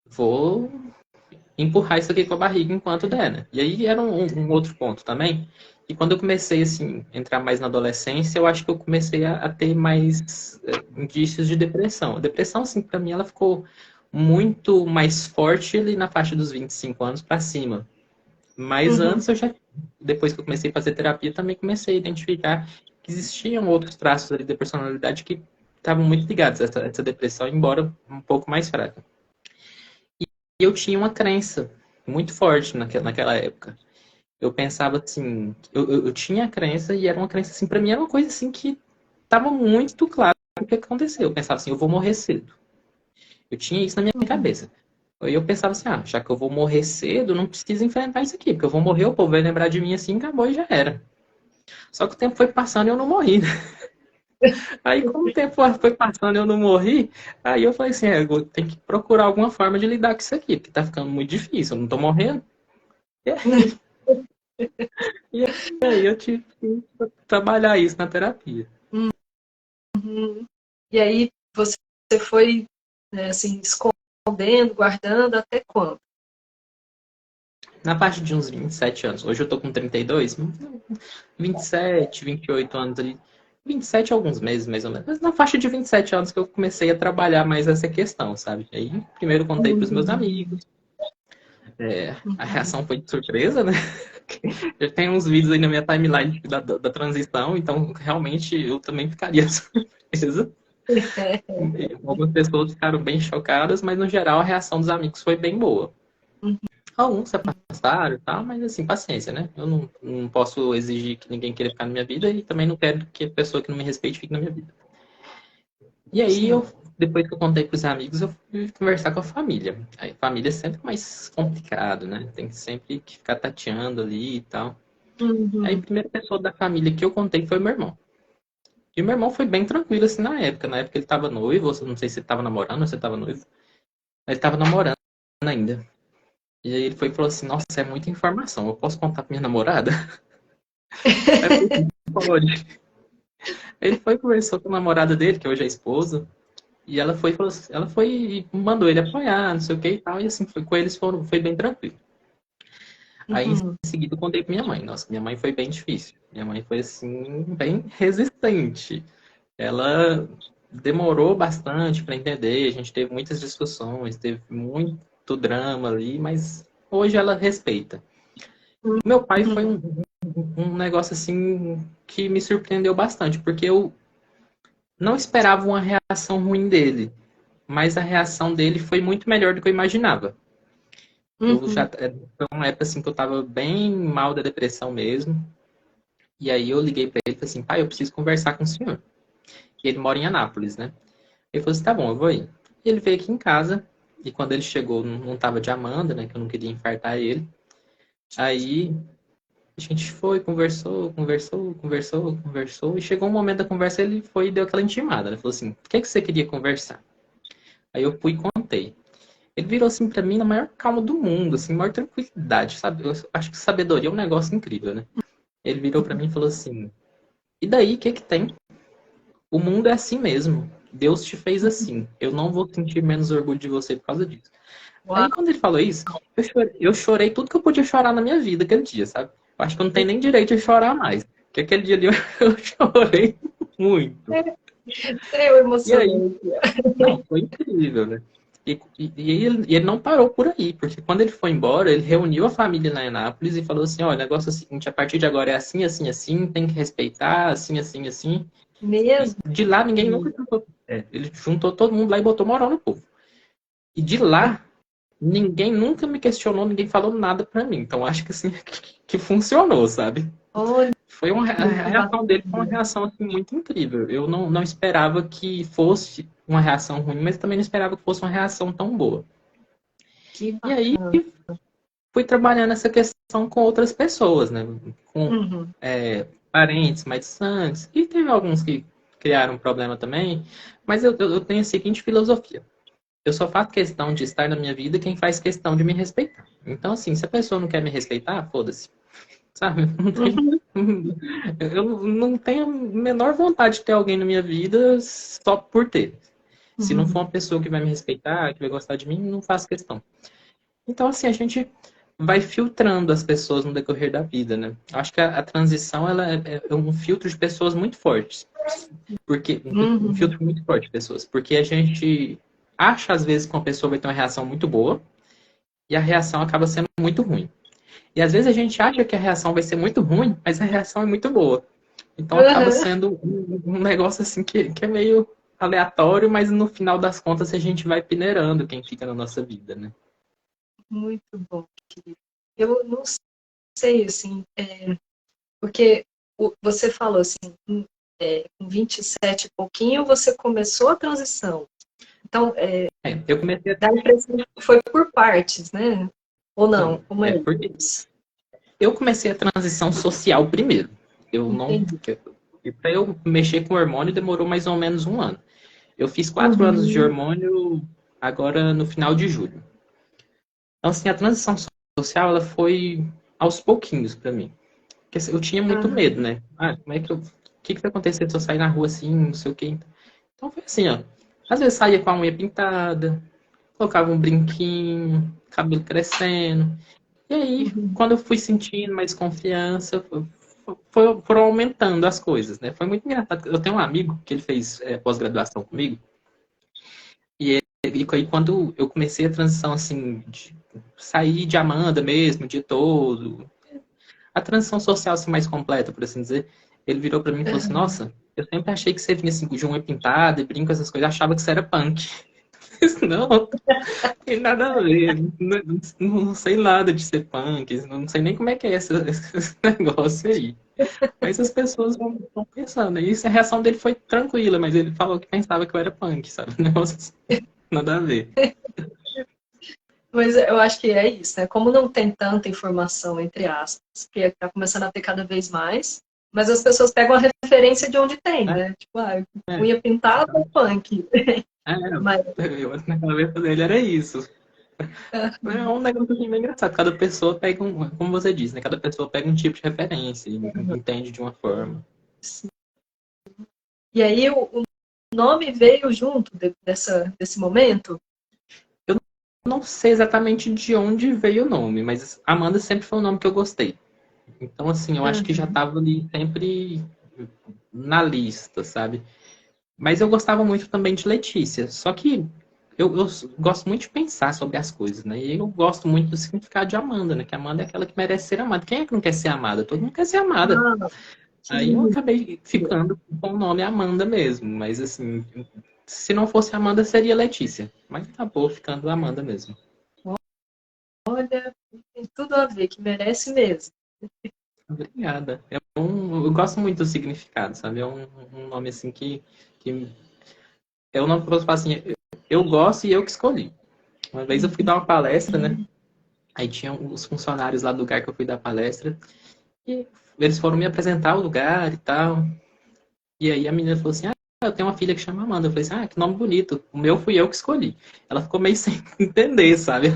vou empurrar isso aqui com a barriga enquanto der, né? E aí era um outro ponto também. E quando eu comecei, assim, a entrar mais na adolescência, eu acho que eu comecei a ter mais indícios de depressão. A depressão, assim, pra mim, ela ficou muito mais forte ali na faixa dos 25 anos pra cima. Mas antes depois que eu comecei a fazer terapia, também comecei a identificar que existiam outros traços ali da personalidade que estavam muito ligados a essa depressão, embora um pouco mais fraca. E eu tinha uma crença muito forte naquela época. Eu pensava assim, eu tinha a crença e era uma crença assim, para mim era uma coisa assim que estava muito claro o que aconteceu. Eu pensava assim, eu vou morrer cedo. Eu tinha isso na minha cabeça. Aí eu pensava assim, já que eu vou morrer cedo, não preciso enfrentar isso aqui, porque eu vou morrer, o povo vai lembrar de mim assim, acabou e já era. Só que o tempo foi passando e eu não morri, né? Aí, como o tempo foi passando e eu não morri, aí eu falei assim, eu tenho que procurar alguma forma de lidar com isso aqui, porque tá ficando muito difícil, eu não tô morrendo. E aí eu tive que trabalhar isso na terapia. E aí você foi, né, assim, escondendo, guardando até quando? Na parte de uns 27 anos. Hoje eu tô com 32, 27, 28 anos ali. 27 alguns meses, mais ou menos. Mas na faixa de 27 anos que eu comecei a trabalhar mais essa questão, sabe? Aí primeiro contei pros meus amigos. A reação foi de surpresa, né? Eu tenho uns vídeos aí na minha timeline da transição, então realmente eu também ficaria surpresa. Algumas pessoas ficaram bem chocadas, mas no geral a reação dos amigos foi bem boa. Alguns se afastaram e tal, mas assim, paciência, né? Eu não posso exigir que ninguém queira ficar na minha vida e também não quero que a pessoa que não me respeite fique na minha vida. E aí, depois que eu contei pros amigos, eu fui conversar com a família. Aí, família é sempre mais complicado, né? Tem sempre que ficar tateando ali e tal. Aí, a primeira pessoa da família que eu contei foi meu irmão. E o meu irmão foi bem tranquilo assim na época. Na época ele tava noivo, não sei se ele tava namorando ou se ele tava noivo. Mas ele tava namorando ainda. E aí ele foi e falou assim, nossa, é muita informação, eu posso contar pra minha namorada? Aí eu falei, pode. Ele foi e conversou com a namorada dele, que hoje é a esposa, e ela foi, ela foi e mandou ele apoiar, não sei o que e tal, e assim, com eles foi bem tranquilo. Aí em seguida eu contei pra minha mãe, nossa, minha mãe foi bem difícil. Minha mãe foi assim, bem resistente. Ela demorou bastante para entender, a gente teve muitas discussões, teve muito drama ali, mas hoje ela respeita. Meu pai foi um um negócio assim que me surpreendeu bastante, porque eu não esperava uma reação ruim dele, mas a reação dele foi muito melhor do que eu imaginava. Eu já Uhum. foi uma época assim que eu tava bem mal da depressão mesmo, e aí eu liguei pra ele e falei assim, pai, eu preciso conversar com o senhor. E ele mora em Anápolis, né? Ele falou assim, tá bom, eu vou ir. E ele veio aqui em casa, e quando ele chegou, não tava de Amanda, né? Que eu não queria infartar ele. Aí a gente foi, conversou, e chegou um momento da conversa, ele foi e deu aquela intimada, né? Falou assim, o que é que você queria conversar? Aí eu fui e contei. Ele virou assim pra mim na maior calma do mundo, assim, maior tranquilidade, sabe? Eu acho que sabedoria é um negócio incrível, né? Ele virou pra mim e falou assim, e daí, o que que tem? O mundo é assim mesmo. Deus te fez assim. Eu não vou sentir menos orgulho de você por causa disso. Uau. Aí quando ele falou isso, eu chorei tudo que eu podia chorar na minha vida aquele dia, sabe? Eu acho que eu não tenho nem direito de chorar mais. Porque aquele dia ali eu chorei muito. Eu E aí, emocionei. não, foi incrível, né? E ele não parou por aí, porque quando ele foi embora, ele reuniu a família na Anápolis e falou assim: olha, o negócio é o seguinte, a partir de agora é assim, assim, assim, tem que respeitar, assim, assim, assim. E Mesmo? de lá ninguém nunca juntou. Ele juntou todo mundo lá e botou moral no povo. E de lá, ninguém nunca me questionou, ninguém falou nada pra mim. Então acho que assim, que funcionou, sabe? Olha, Foi a que reação dele foi uma bacana. reação assim, muito incrível. Eu não esperava que fosse uma reação ruim, mas também não esperava que fosse uma reação tão boa. Que E aí bacana. fui trabalhando essa questão com outras pessoas, né? Com Uhum. parentes mais distantes. E teve alguns que criaram problema também. Mas eu tenho a seguinte filosofia. Eu só faço questão de estar na minha vida quem faz questão de me respeitar. Então, assim, se a pessoa não quer me respeitar, foda-se. Sabe? Não tem, Uhum. eu não tenho a menor vontade de ter alguém na minha vida só por ter. Se não for Uhum. uma pessoa que vai me respeitar, que vai gostar de mim, não faço questão. Então, assim, a gente vai filtrando as pessoas no decorrer da vida, né? Acho que a transição ela é um filtro de pessoas muito fortes. Porque um Uhum. filtro muito forte de pessoas. Porque a gente acha, às vezes, que uma pessoa vai ter uma reação muito boa e a reação acaba sendo muito ruim. E às vezes a gente acha que a reação vai ser muito ruim, mas a reação é muito boa. Então acaba Uhum. sendo um negócio assim que é meio aleatório, mas no final das contas a gente vai peneirando quem fica na nossa vida, né? Muito bom, querido. Eu não sei, assim, porque você falou assim, com 27 e pouquinho você começou a transição. Então, Eu comecei dá a impressão que foi por partes, né? Ou não? assim, Como é porque isso? eu comecei a transição social primeiro. Eu não. Entendi. E para eu mexer com hormônio demorou mais ou menos um ano. Eu fiz 4 anos de Uhum. hormônio agora no final de julho. Então, assim, a transição social ela foi aos pouquinhos para mim. Porque assim, eu tinha muito Aham. medo, né? Ah, como é que eu. O que vai acontecer se eu sair na rua assim, não sei o quê. Então foi assim, ó. Às vezes saía com a unha pintada, colocava um brinquinho, cabelo crescendo. E aí, Uhum. quando eu fui sentindo mais confiança, foram aumentando as coisas, né? Foi muito engraçado. Eu tenho um amigo que ele fez pós-graduação comigo, e aí quando eu comecei a transição, assim, de sair de Amanda mesmo, de todo, a transição social assim, mais completa, por assim dizer, ele virou pra mim e falou assim, Aham. nossa, eu sempre achei que você vinha assim, de unha pintada e brinco, essas coisas, achava que você era punk. Eu disse, não, tem nada a ver. Não sei nada de ser punk, não sei nem como é que é esse negócio aí. Mas as pessoas vão pensando. E a reação dele foi tranquila, mas ele falou que pensava que eu era punk, sabe? Negócio assim, nada a ver. Mas eu acho que é isso, né? Como não tem tanta informação, entre aspas, que está começando a ter cada vez mais, mas as pessoas pegam a referência de onde tem, É, né? Tipo, é, unha pintada ou punk. é, Mas, na cabeça dele era isso. É aham. um negócio assim, bem engraçado. Cada pessoa pega como você disse, né? Cada pessoa pega um tipo de referência e entende de uma forma. E aí o nome veio junto desse momento? Eu não sei exatamente de onde veio o nome, mas Amanda sempre foi um nome que eu gostei. Então, assim, eu acho que já Uhum. estava ali sempre na lista, sabe? Mas eu gostava muito também de Letícia. Só que eu gosto muito de pensar sobre as coisas, né? E eu gosto muito do significado de Amanda, né? Que Amanda é aquela que merece ser amada. Quem é que não quer ser amada? Todo mundo quer ser amada. Ah, que Aí eu lindo. acabei ficando com o nome Amanda mesmo. Mas assim, se não fosse Amanda, seria Letícia. Mas acabou ficando Amanda mesmo. Olha, tem tudo a ver, que merece mesmo. Obrigada. Eu gosto muito do significado, sabe? É um nome assim que é um nome que eu falo assim, eu gosto e eu que escolhi. Uma vez eu fui dar uma palestra, né? Aí tinha os funcionários lá do lugar que eu fui dar palestra. E eles foram me apresentar o lugar e tal. E aí a menina falou assim, eu tenho uma filha que chama Amanda. Eu falei assim, que nome bonito. O meu fui eu que escolhi. Ela ficou meio sem entender, sabe?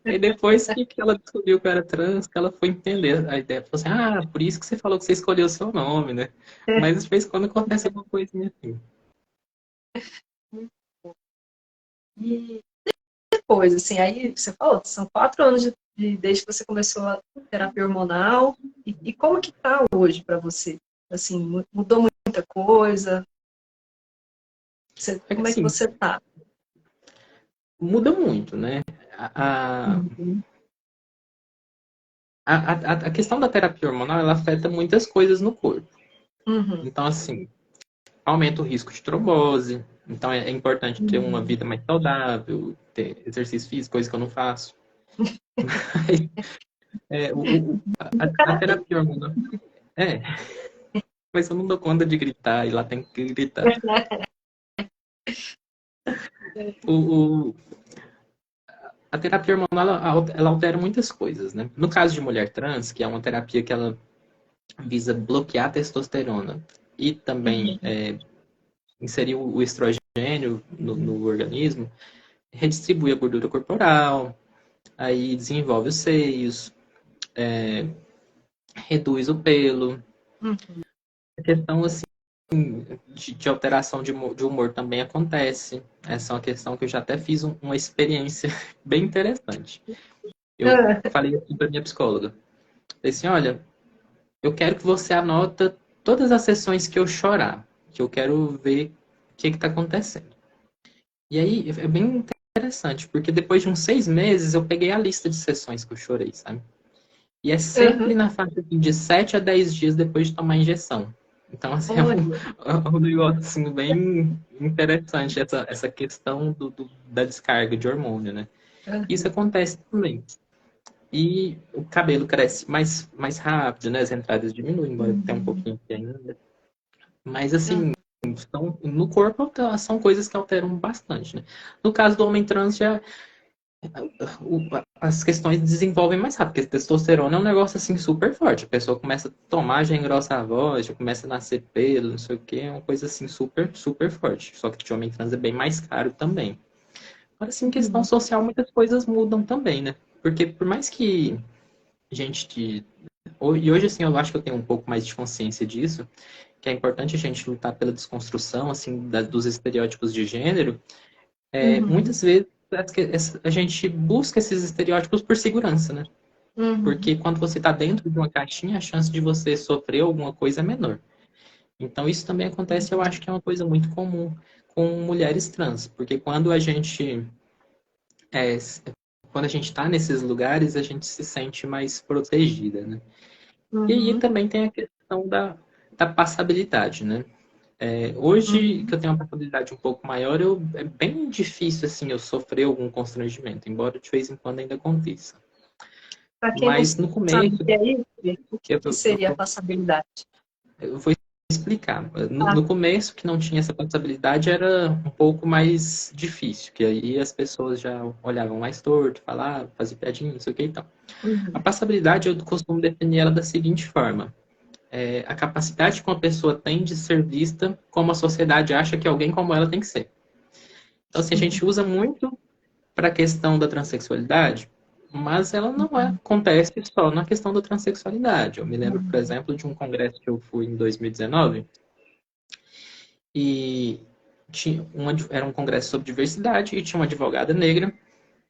Aí depois que ela descobriu que eu era trans, que ela foi entender a ideia. Falou assim, por isso que você falou que você escolheu o seu nome, né? Mas de vez em quando acontece alguma coisinha assim. E depois, assim, aí você falou, são 4 anos desde que você começou a terapia hormonal. E como que tá hoje para você? Assim, mudou muita coisa? Como é que Assim, você tá? muda muito, né? A, Uhum. a questão da terapia hormonal, ela afeta muitas coisas no corpo. Uhum. Então, assim, aumenta o risco de trombose. Então, é importante ter uma Uhum. vida mais saudável, ter exercício físico, coisa que eu não faço. A terapia hormonal... É, mas eu não dou conta de gritar, e lá tem que gritar. O, o- a terapia hormonal, ela altera muitas coisas, né? No caso de mulher trans, que é uma terapia que ela visa bloquear a testosterona e também Uhum. inserir o estrogênio no organismo, redistribui a gordura corporal, aí desenvolve os seios, reduz o pelo. Uhum. A questão assim de alteração de humor também acontece. Essa é uma questão que eu já até fiz uma experiência bem interessante. Eu Ah, falei assim para minha psicóloga, falei assim, olha, eu quero que você anota todas as sessões que eu chorar, que eu quero ver o que está acontecendo. E aí é bem interessante, porque depois de uns 6 meses eu peguei a lista de sessões que eu chorei, sabe? E é sempre uhum. na faixa de 7 a 10 dias depois de tomar a injeção. Então, assim, é um, Olha. é um negócio assim, bem interessante essa questão da descarga de hormônio, né? Isso Uhum. acontece também. E o cabelo cresce mais rápido, né? As entradas diminuem, embora tenha um Uhum. pouquinho aqui ainda. Mas, assim, Uhum. no corpo são coisas que alteram bastante, né? No caso do homem trans, já as questões desenvolvem mais rápido, porque testosterona é um negócio assim super forte. A pessoa começa a tomar, já engrossa a voz, já começa a nascer pelo, não sei o que, é uma coisa assim super, super forte. Só que de homem trans é bem mais caro também. Agora, assim, questão Uhum. social, muitas coisas mudam também, né? Porque por mais que a gente. E hoje, assim, eu acho que eu tenho um pouco mais de consciência disso, que é importante a gente lutar pela desconstrução, assim, dos estereótipos de gênero. Uhum. Muitas vezes a gente busca esses estereótipos por segurança, né? Uhum. Porque quando você está dentro de uma caixinha, a chance de você sofrer alguma coisa é menor. Então, isso também acontece, eu acho que é uma coisa muito comum com mulheres trans, porque é, quando a gente está nesses lugares, a gente se sente mais protegida, né? E aí Uhum. também tem a questão da passabilidade, né? Hoje que Uhum. eu tenho uma passabilidade um pouco maior, é bem difícil assim eu sofrer algum constrangimento, embora de vez em quando ainda aconteça. Para quem não Mas no sabe o começo, que é isso, o que eu, que eu, seria a passabilidade? eu vou explicar. Ah, No começo, que não tinha essa passabilidade, era um pouco mais difícil, que aí as pessoas já olhavam mais torto, falavam, faziam piadinha, não sei o que e tal. A uhum. passabilidade, eu costumo definir ela da seguinte forma. A capacidade que uma pessoa tem de ser vista como a sociedade acha que alguém como ela tem que ser. Então, assim, a gente usa muito para a questão da transexualidade, mas ela não acontece só na questão da transexualidade. Eu me lembro, por Uhum. exemplo, de um congresso que eu fui em 2019 e era um congresso sobre diversidade e tinha uma advogada negra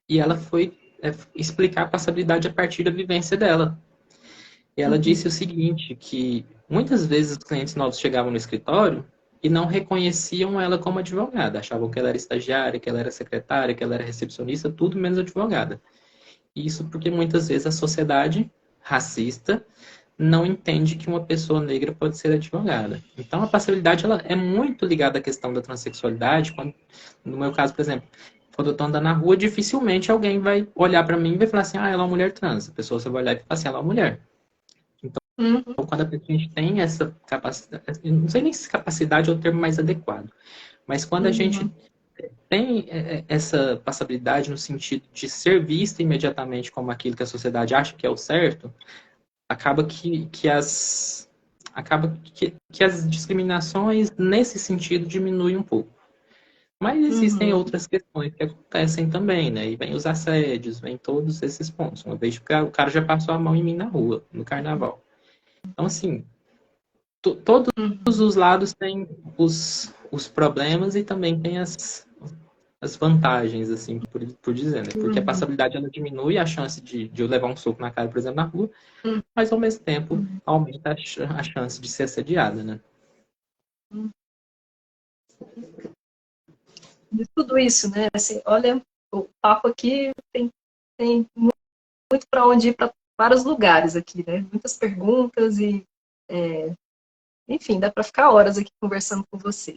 e ela foi explicar a passabilidade a partir da vivência dela. E ela Uhum. disse o seguinte, que muitas vezes os clientes novos chegavam no escritório e não reconheciam ela como advogada. Achavam que ela era estagiária, que ela era secretária, que ela era recepcionista, tudo menos advogada. Isso porque muitas vezes a sociedade racista não entende que uma pessoa negra pode ser advogada. Então, a passibilidade ela é muito ligada à questão da transexualidade. Quando, no meu caso, por exemplo, quando eu estou andando na rua, dificilmente alguém vai olhar para mim e vai falar assim, ela é uma mulher trans. A pessoa só vai olhar e falar assim, ela é uma mulher. Então, quando a gente tem essa capacidade, não sei nem se capacidade é o termo mais adequado, mas quando a gente tem essa passabilidade no sentido de ser vista imediatamente como aquilo que a sociedade acha que é o certo, acaba que as discriminações nesse sentido diminuem um pouco. Mas existem outras questões que acontecem também, né? E vem os assédios, vem todos esses pontos. Uma vez que o cara já passou a mão em mim na rua, no carnaval. Então, assim, todos os lados têm os problemas e também tem as vantagens, assim, por dizer, né? Porque a passabilidade, ela diminui a chance de eu levar um soco na cara, por exemplo, na rua, mas, ao mesmo tempo, aumenta a chance de ser assediada, né? De tudo isso, né? Assim, olha, o papo aqui tem muito para onde ir, para vários lugares aqui, né? Muitas perguntas e, enfim, dá para ficar horas aqui conversando com você.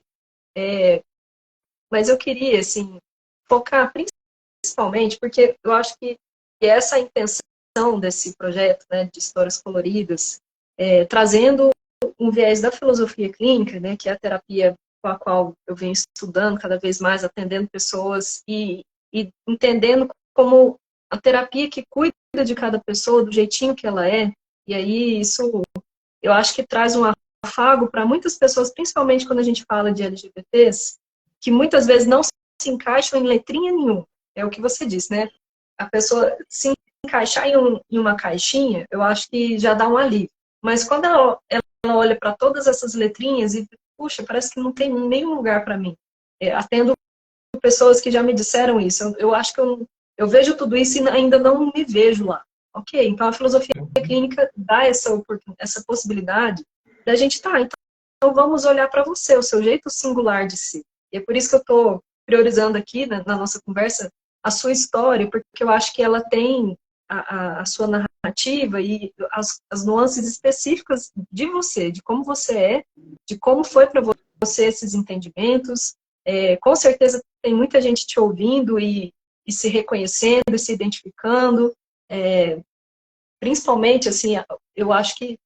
Mas eu queria, assim, focar principalmente, porque eu acho que essa é a intenção desse projeto, né, de histórias coloridas, trazendo um viés da filosofia clínica, né, que é a terapia com a qual eu venho estudando cada vez mais, atendendo pessoas e entendendo como a terapia que cuida de cada pessoa do jeitinho que ela é. E aí isso eu acho que traz um afago para muitas pessoas, principalmente quando a gente fala de LGBTs, que muitas vezes não se encaixam em letrinha nenhuma. É o que você disse, né? A pessoa se encaixar em uma caixinha, eu acho que já dá um alívio. Mas quando ela olha para todas essas letrinhas e, puxa, parece que não tem nenhum lugar para mim. Atendo pessoas que já me disseram isso. Eu acho que eu vejo tudo isso e ainda não me vejo lá. Ok, então a filosofia clínica dá essa possibilidade da gente, então vamos olhar para você, o seu jeito singular de ser. E é por isso que eu estou priorizando aqui, né, na nossa conversa, a sua história, porque eu acho que ela tem a sua narrativa e as nuances específicas de você, de como você é, de como foi para você esses entendimentos. Com certeza tem muita gente te ouvindo e se reconhecendo, e se identificando. Principalmente, assim, eu acho que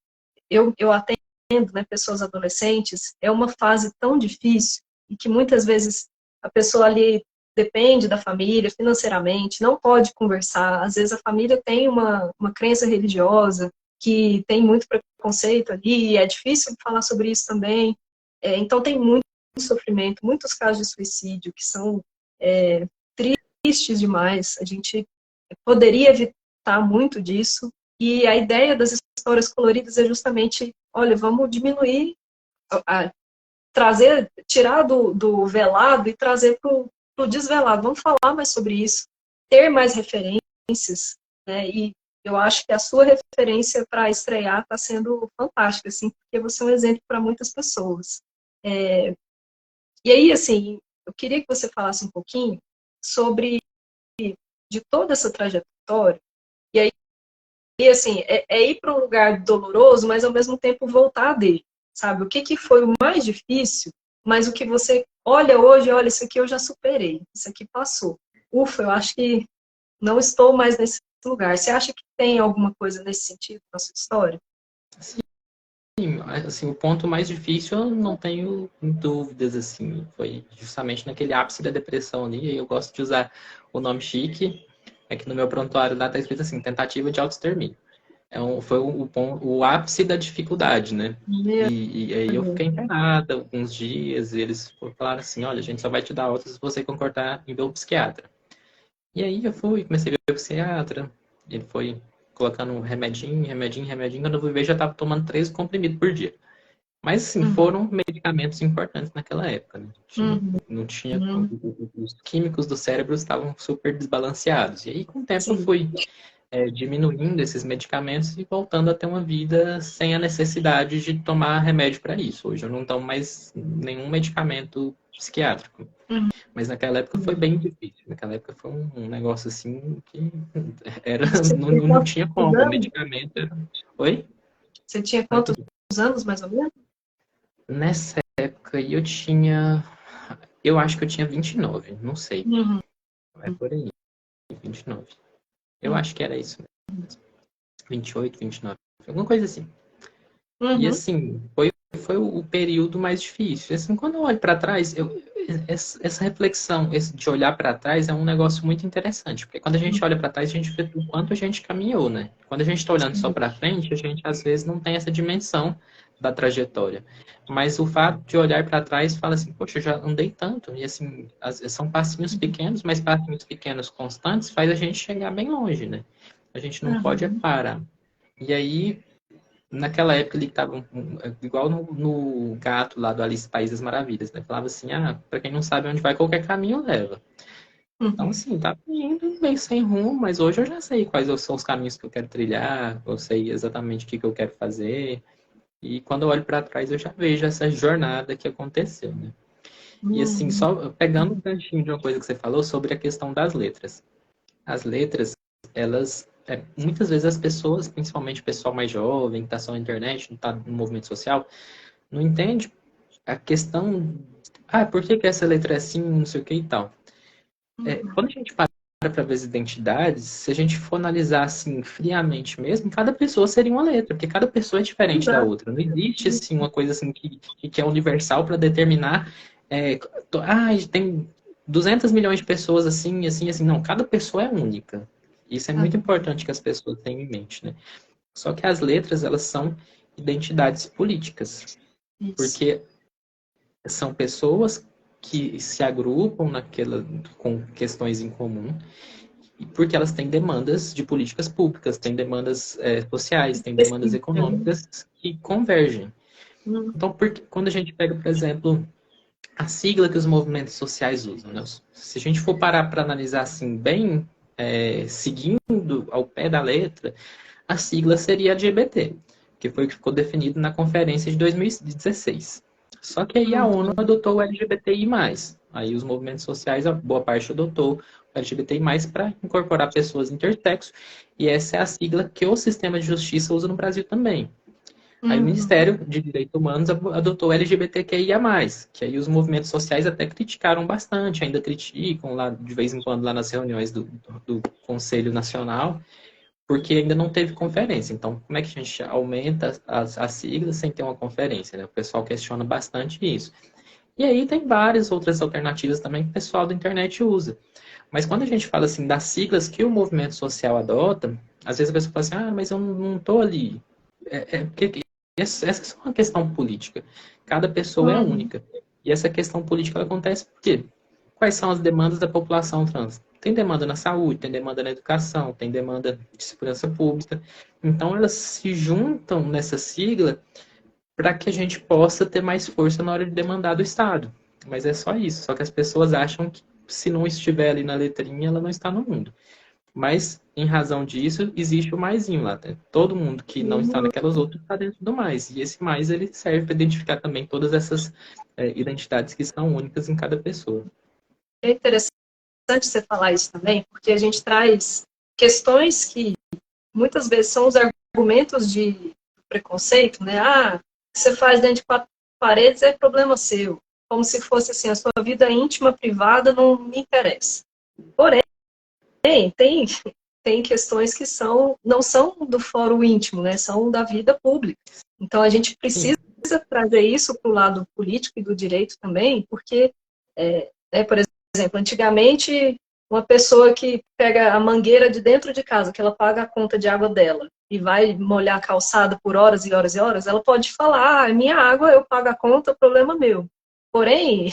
eu atendo, né, pessoas adolescentes, é uma fase tão difícil e que muitas vezes a pessoa ali depende da família financeiramente, não pode conversar. Às vezes a família tem uma crença religiosa que tem muito preconceito ali, e é difícil falar sobre isso também. Então tem muito sofrimento, muitos casos de suicídio que são tristes demais. A gente poderia evitar muito disso. E a ideia das histórias coloridas é justamente, olha, vamos diminuir, tirar do velado e trazer para o desvelado. Vamos falar mais sobre isso, ter mais referências, né? E eu acho que a sua referência para estrear está sendo fantástica, assim, porque você é um exemplo para muitas pessoas. E aí, assim, eu queria que você falasse um pouquinho sobre de toda essa trajetória. E assim, ir para um lugar doloroso, mas ao mesmo tempo voltar dele, sabe? O que foi o mais difícil, mas o que você olha hoje, olha, isso aqui eu já superei, isso aqui passou. Ufa, eu acho que não estou mais nesse lugar. Você acha que tem alguma coisa nesse sentido na sua história? Sim, assim, o ponto mais difícil eu não tenho dúvidas, assim, foi justamente naquele ápice da depressão ali. Eu gosto de usar o nome chique, é que no meu prontuário lá tá escrito assim, tentativa de autoextermínio. Foi o ápice da dificuldade, né? E aí eu fiquei internada alguns dias, e eles falaram assim, olha, a gente só vai te dar alta se você concordar em ver o psiquiatra. E aí eu comecei a ver o psiquiatra, ele foi colocando remedinho. Quando eu fui ver, já tava tomando 3 comprimidos por dia. Mas, assim, foram medicamentos importantes naquela época, né? Não tinha... Os químicos do cérebro estavam super desbalanceados. E aí, com o tempo, eu fui diminuindo esses medicamentos e voltando a ter uma vida sem a necessidade de tomar remédio para isso. Hoje eu não tomo mais nenhum medicamento psiquiátrico. Uhum. Mas naquela época foi bem difícil. Naquela época foi um negócio assim que não tinha como. O medicamento era... Oi? Você tinha quantos anos, mais ou menos? Nessa época eu tinha... Eu acho que eu tinha 29, não sei. Uhum. É por aí. 29. Eu acho que era isso mesmo. 28, 29. Alguma coisa assim. Uhum. E assim, foi o período mais difícil. Assim, quando eu olho para trás, essa reflexão de olhar para trás é um negócio muito interessante. Porque quando a gente olha para trás, a gente vê o quanto a gente caminhou, né? Quando a gente está olhando só para frente, a gente às vezes não tem essa dimensão da trajetória. Mas o fato de olhar para trás fala assim, poxa, eu já andei tanto. E assim, são passinhos pequenos, mas passinhos pequenos constantes faz a gente chegar bem longe, né? A gente não pode parar. E aí, naquela época ele estava igual no gato lá do Alice País das Maravilhas, né? Falava assim, para quem não sabe onde vai, qualquer caminho leva. Então, assim, tá indo meio sem rumo, mas hoje eu já sei quais são os caminhos que eu quero trilhar, eu sei exatamente o que eu quero fazer. E quando eu olho para trás, eu já vejo essa jornada que aconteceu, né? E assim, só pegando um ganchinho de uma coisa que você falou sobre a questão das letras. As letras, elas... muitas vezes as pessoas, principalmente o pessoal mais jovem, que está só na internet, não está no movimento social, não entende a questão... por que essa letra é assim, não sei o que e tal. Quando a gente para ver as identidades, se a gente for analisar assim, friamente mesmo, cada pessoa seria uma letra, porque cada pessoa é diferente da outra. Não existe assim, uma coisa assim, que é universal para determinar... tem 200 milhões de pessoas assim, assim, assim. Não, cada pessoa é única. Isso é muito importante que as pessoas tenham em mente, né? Só que as letras, elas são identidades políticas. Porque são pessoas que se agrupam com questões em comum, porque elas têm demandas de políticas públicas, têm demandas sociais, têm demandas econômicas que convergem. Então, quando a gente pega, por exemplo, a sigla que os movimentos sociais usam, né? Se a gente for parar para analisar assim, bem seguindo ao pé da letra, a sigla seria LGBT, que foi o que ficou definido na conferência de 2016. Só que aí a ONU adotou o LGBTI+. Aí os movimentos sociais, a boa parte adotou o LGBTI+, para incorporar pessoas intersexo, e essa é a sigla que o sistema de justiça usa no Brasil também. Aí o Ministério de Direitos Humanos adotou LGBTQIA+, que aí os movimentos sociais até criticaram bastante, ainda criticam lá de vez em quando lá nas reuniões do Conselho Nacional, porque ainda não teve conferência. Então, como é que a gente aumenta as siglas sem ter uma conferência, né? O pessoal questiona bastante isso. E aí tem várias outras alternativas também que o pessoal da internet usa. Mas quando a gente fala assim das siglas que o movimento social adota, às vezes a pessoa fala assim, mas eu não estou ali. Porque essa é uma questão política. Cada pessoa é única. E essa questão política ela acontece por quê? Quais são as demandas da população trans? Tem demanda na saúde, tem demanda na educação, tem demanda de segurança pública. Então, elas se juntam nessa sigla para que a gente possa ter mais força na hora de demandar do Estado. Mas é só isso. Só que as pessoas acham que se não estiver ali na letrinha, ela não está no mundo. Mas, em razão disso, existe o maisinho lá. Né? Todo mundo que não está naquelas outras está dentro do mais. E esse mais, ele serve para identificar também todas essas identidades que são únicas em cada pessoa. É interessante você falar isso também, porque a gente traz questões que muitas vezes são os argumentos de preconceito, né? O que você faz dentro de 4 paredes é problema seu. Como se fosse assim, a sua vida íntima, privada, não me interessa. Porém, tem questões que não são do fórum íntimo, né? São da vida pública. Então, a gente precisa trazer isso para o lado político e do direito também, porque, por exemplo, antigamente, uma pessoa que pega a mangueira de dentro de casa, que ela paga a conta de água dela, e vai molhar a calçada por horas e horas e horas, ela pode falar, minha água, eu pago a conta, o problema é meu. Porém,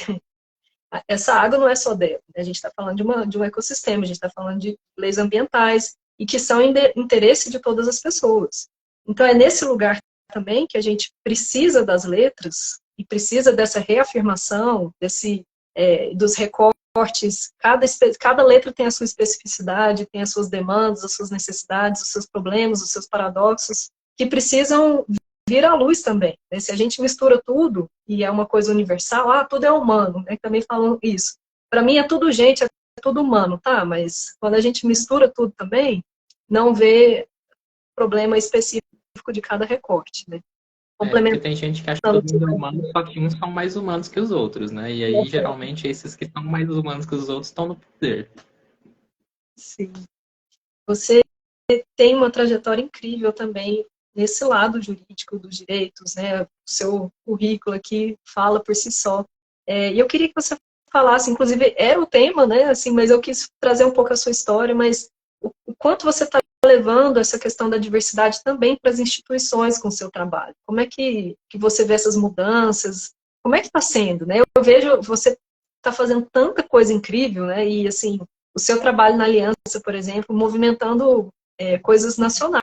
essa água não é só dela. A gente está falando de um ecossistema, a gente está falando de leis ambientais, e que são interesse de todas as pessoas. Então, é nesse lugar também que a gente precisa das letras, e precisa dessa reafirmação, dos recortes recortes, cada letra tem a sua especificidade, tem as suas demandas, as suas necessidades, os seus problemas, os seus paradoxos, que precisam vir à luz também. Né? Se a gente mistura tudo, e é uma coisa universal, tudo é humano, né? Também falam isso. Para mim é tudo gente, é tudo humano, tá? Mas quando a gente mistura tudo também, não vê problema específico de cada recorte, né? Porque tem gente que acha que todo mundo é humano, só que uns são mais humanos que os outros, né? E aí, geralmente, esses que são mais humanos que os outros estão no poder. Sim. Você tem uma trajetória incrível também nesse lado jurídico dos direitos, né? O seu currículo aqui fala por si só. E eu queria que você falasse, inclusive, era o tema, né? Assim, mas eu quis trazer um pouco a sua história, mas o quanto você está levando essa questão da diversidade também para as instituições com o seu trabalho. Como é que você vê essas mudanças? Como é que está sendo, né? Eu vejo você está fazendo tanta coisa incrível, né? E, assim, o seu trabalho na Aliança, por exemplo, movimentando coisas nacionais,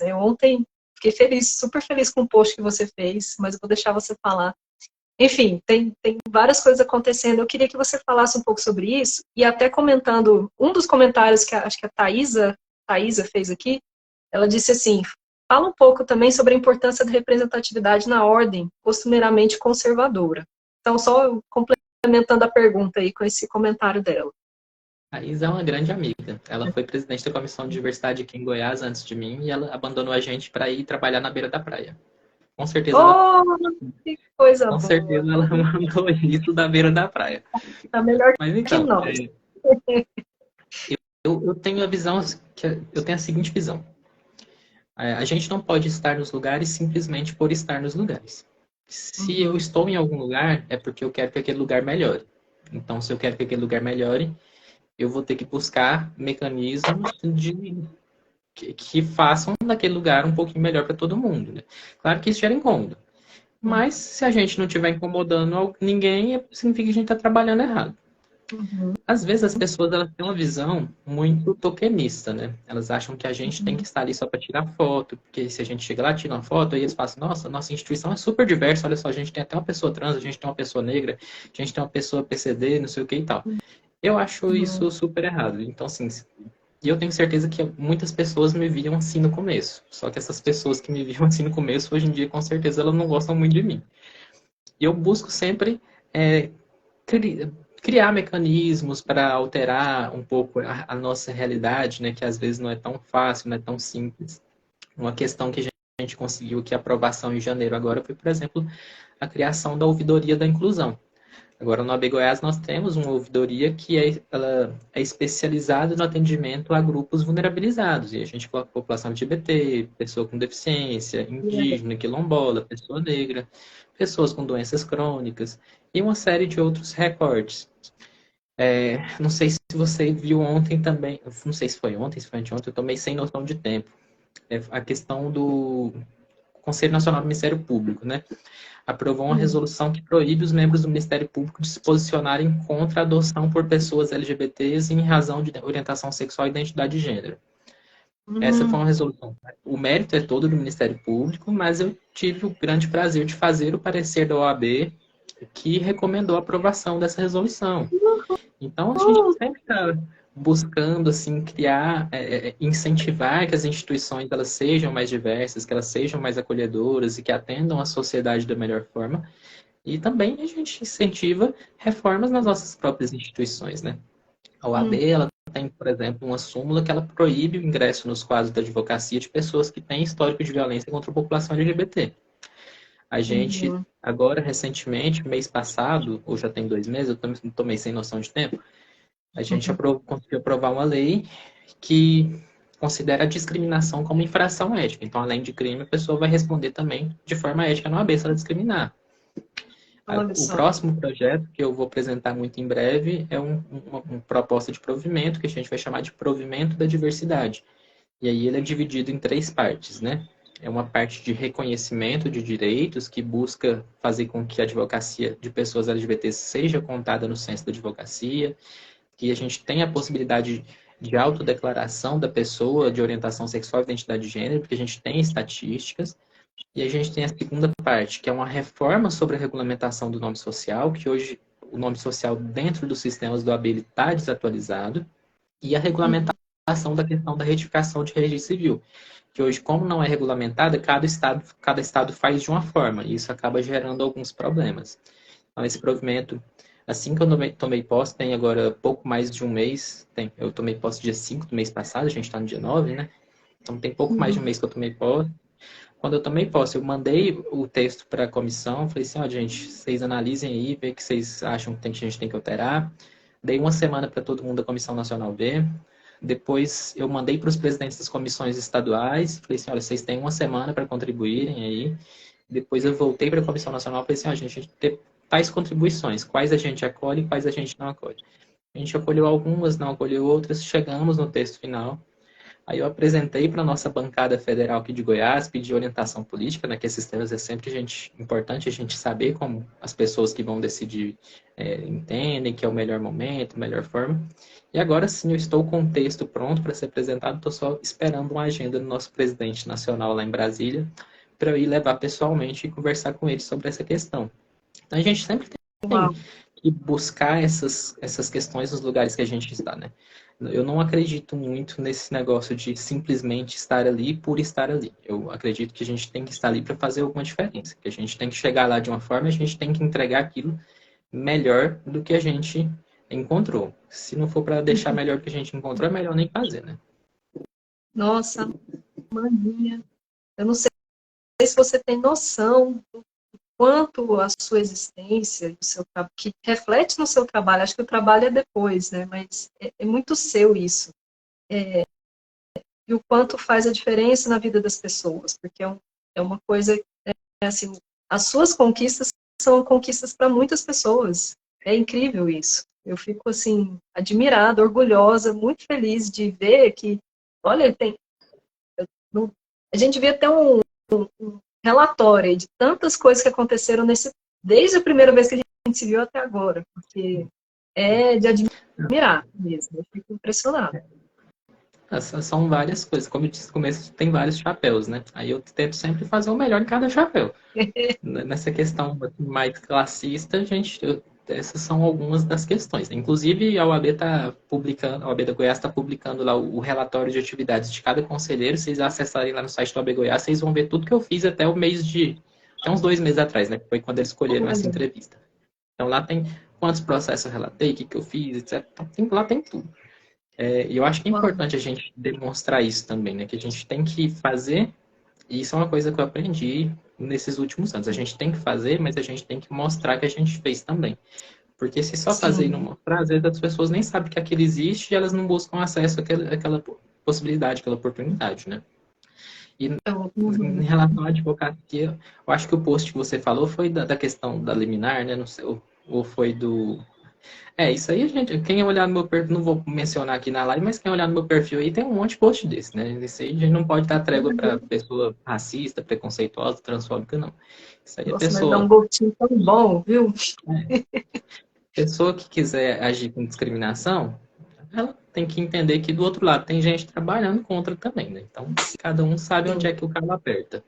né? Ontem fiquei feliz, super feliz com o post que você fez, mas eu vou deixar você falar. Enfim, tem várias coisas acontecendo. Eu queria que você falasse um pouco sobre isso, e até comentando, um dos comentários que acho que a Thaisa fez aqui, ela disse assim, fala um pouco também sobre a importância da representatividade na ordem costumeiramente conservadora. Então, só complementando a pergunta aí com esse comentário dela. A Isa é uma grande amiga. Ela foi presidente da Comissão de Diversidade aqui em Goiás antes de mim, e ela abandonou a gente para ir trabalhar na beira da praia. Com certeza que coisa com boa. certeza ela mandou isso da beira da praia. Tá melhor Mas que então, nós. eu tenho a visão, eu tenho a seguinte visão. A gente não pode estar nos lugares simplesmente por estar nos lugares. Se eu estou em algum lugar, é porque eu quero que aquele lugar melhore. Então, se eu quero que aquele lugar melhore, eu vou ter que buscar mecanismos que façam daquele lugar um pouquinho melhor para todo mundo. Né? Claro que isso gera incômodo. Mas se a gente não estiver incomodando ninguém, significa que a gente está trabalhando errado. Às vezes as pessoas elas têm uma visão muito tokenista, né? Elas acham que a gente tem que estar ali só para tirar foto, porque se a gente chega lá, tira uma foto, aí eles falam, nossa instituição é super diversa, olha só, a gente tem até uma pessoa trans, a gente tem uma pessoa negra, a gente tem uma pessoa PCD, não sei o que e tal. Eu acho isso super errado. Então, assim, e eu tenho certeza que muitas pessoas me viam assim no começo. Só que essas pessoas que me viam assim no começo, hoje em dia, com certeza, elas não gostam muito de mim. E eu busco sempre criar mecanismos para alterar um pouco a nossa realidade, né? Que às vezes não é tão fácil, não é tão simples. Uma questão que a gente conseguiu aqui, a aprovação em janeiro agora, foi, por exemplo, a criação da ouvidoria da inclusão. Agora, no AB Goiás, nós temos uma ouvidoria que ela é especializada no atendimento a grupos vulnerabilizados. E a gente coloca população LGBT, pessoa com deficiência, indígena, quilombola, pessoa negra, pessoas com doenças crônicas e uma série de outros recortes. Não sei se você viu ontem também, não sei se foi ontem, se foi anteontem, eu tomei sem noção de tempo. A questão do Conselho Nacional do Ministério Público, né? Aprovou uma resolução que proíbe os membros do Ministério Público de se posicionarem contra a adoção por pessoas LGBTs em razão de orientação sexual e identidade de gênero. Essa foi uma resolução. O mérito é todo do Ministério Público, mas eu tive o grande prazer de fazer o parecer da OAB que recomendou a aprovação dessa resolução. Então, a gente sempre está buscando assim criar, incentivar que as instituições elas sejam mais diversas, que elas sejam mais acolhedoras e que atendam a sociedade da melhor forma. E também a gente incentiva reformas nas nossas próprias instituições, né? A OAB, ela tem, por exemplo, uma súmula que ela proíbe o ingresso nos quadros da advocacia de pessoas que têm histórico de violência contra a população LGBT. A gente, agora, recentemente, mês passado, ou já tem 2 meses, eu tomei sem noção de tempo, a gente conseguiu aprovar uma lei que considera a discriminação como infração ética. Então, além de crime, a pessoa vai responder também de forma ética na OAB se ela discriminar. O próximo projeto que eu vou apresentar muito em breve é uma proposta de provimento que a gente vai chamar de provimento da diversidade. E aí ele é dividido em 3 partes, né? É uma parte de reconhecimento de direitos que busca fazer com que a advocacia de pessoas LGBTs seja contada no censo da advocacia, que a gente tenha a possibilidade de autodeclaração da pessoa de orientação sexual e identidade de gênero, porque a gente tem estatísticas. E a gente tem a segunda parte, que é uma reforma sobre a regulamentação do nome social, que hoje o nome social dentro dos sistemas do AB está desatualizado, e a regulamentação da questão da retificação de registro civil, que hoje, como não é regulamentada, cada estado faz de uma forma, e isso acaba gerando alguns problemas. Então, esse provimento, assim que eu tomei posse, tem agora pouco mais de um mês, eu tomei posse dia 5 do mês passado, a gente está no dia 9, né? Então, tem pouco mais de um mês que eu tomei posse. Quando eu tomei posse, eu mandei o texto para a comissão, falei assim, ó, gente, vocês analisem aí, vê o que vocês acham que a gente tem que alterar. Dei uma semana para todo mundo da Comissão Nacional ver. Depois eu mandei para os presidentes das comissões estaduais, falei assim, olha, vocês têm uma semana para contribuírem aí. Depois eu voltei para a Comissão Nacional e falei assim, ó, gente, a gente tem tais contribuições, quais a gente acolhe e quais a gente não acolhe. A gente acolheu algumas, não acolheu outras, chegamos no texto final. Aí eu apresentei para a nossa bancada federal aqui de Goiás, pedi orientação política, né, que esses temas é sempre importante a gente saber como as pessoas que vão decidir entendem que é o melhor momento, a melhor forma. E agora sim, eu estou com o texto pronto para ser apresentado, estou só esperando uma agenda do nosso presidente nacional lá em Brasília, para eu ir levar pessoalmente e conversar com ele sobre essa questão. Então a gente sempre tem que buscar essas questões nos lugares que a gente está, né? Eu não acredito muito nesse negócio de simplesmente estar ali por estar ali. Eu acredito que a gente tem que estar ali para fazer alguma diferença. Que a gente tem que chegar lá de uma forma, a gente tem que entregar aquilo melhor do que a gente encontrou. Se não for para deixar melhor do que a gente encontrou, é melhor nem fazer, né? Nossa, maninha. Eu não sei se você tem noção do quanto a sua existência, que reflete no seu trabalho. Acho que o trabalho é depois, né? Mas é muito seu isso. E o quanto faz a diferença na vida das pessoas, porque é uma coisa, assim, as suas conquistas são conquistas para muitas pessoas. É incrível isso. Eu fico, assim, admirada, orgulhosa, muito feliz de ver que, olha, a gente devia ter um relatório de tantas coisas que aconteceram desde a primeira vez que a gente se viu até agora, porque é de admirar mesmo. Eu fico impressionada. São várias coisas. Como eu disse no começo, tem vários chapéus, né? Aí eu tento sempre fazer o melhor em cada chapéu. Nessa questão mais classista, essas são algumas das questões. Inclusive, a OAB está publicando, a OAB da Goiás está publicando lá o relatório de atividades de cada conselheiro. Se vocês acessarem lá no site do OAB Goiás, vocês vão ver tudo que eu fiz até até uns 2 meses atrás, né? Que foi quando eles escolheram essa entrevista. Então lá tem quantos processos eu relatei, o que eu fiz, etc. Lá tem tudo. E eu acho que é importante a gente demonstrar isso também, né? Que a gente tem que fazer, e isso é uma coisa que eu aprendi nesses últimos anos. A gente tem que fazer, mas a gente tem que mostrar que a gente fez também. Porque se só fazer e não mostrar, às vezes as pessoas nem sabem que aquilo existe e elas não buscam acesso àquela possibilidade, àquela oportunidade, né? E em relação à advocacia, eu acho que o post que você falou foi da questão da liminar, né? Não sei, ou foi do... Isso aí, gente, quem olhar no meu perfil, não vou mencionar aqui na live, mas quem olhar no meu perfil aí tem um monte de post desse, né? Isso aí a gente não pode dar trégua para pessoa racista, preconceituosa, transfóbica, não. Isso aí Nossa, mas dá um gostinho tão bom, viu? Pessoa que quiser agir com discriminação, ela tem que entender que do outro lado tem gente trabalhando contra também, né? Então, cada um sabe onde é que o calo aperta.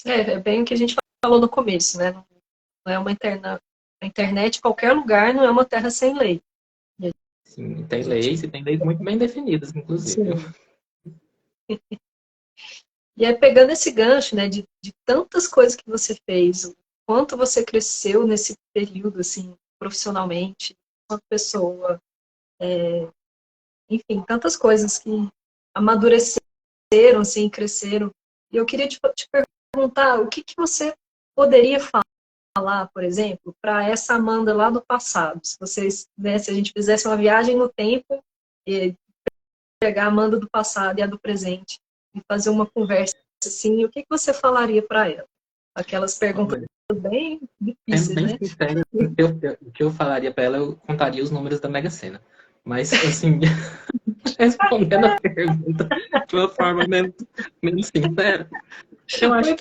É bem o que a gente falou no começo, né? Não é uma a internet, qualquer lugar, não é uma terra sem lei. Sim, tem leis e tem leis muito bem definidas, inclusive. E pegando esse gancho, né, de tantas coisas que você fez, o quanto você cresceu nesse período, assim, profissionalmente, quanto pessoa, enfim, tantas coisas que amadureceram, assim, cresceram. E eu queria te perguntar, o que você poderia falar, por exemplo, para essa Amanda lá do passado? Se vocês, né, se a gente fizesse uma viagem no tempo e pegar a Amanda do passado e a do presente e fazer uma conversa assim, o que você falaria para ela? Aquelas perguntas bem difíceis, bem né? sincero, o que eu falaria para ela, eu contaria os números da Mega Sena. Mas, assim, respondendo a pergunta de uma forma menos sincera, eu acho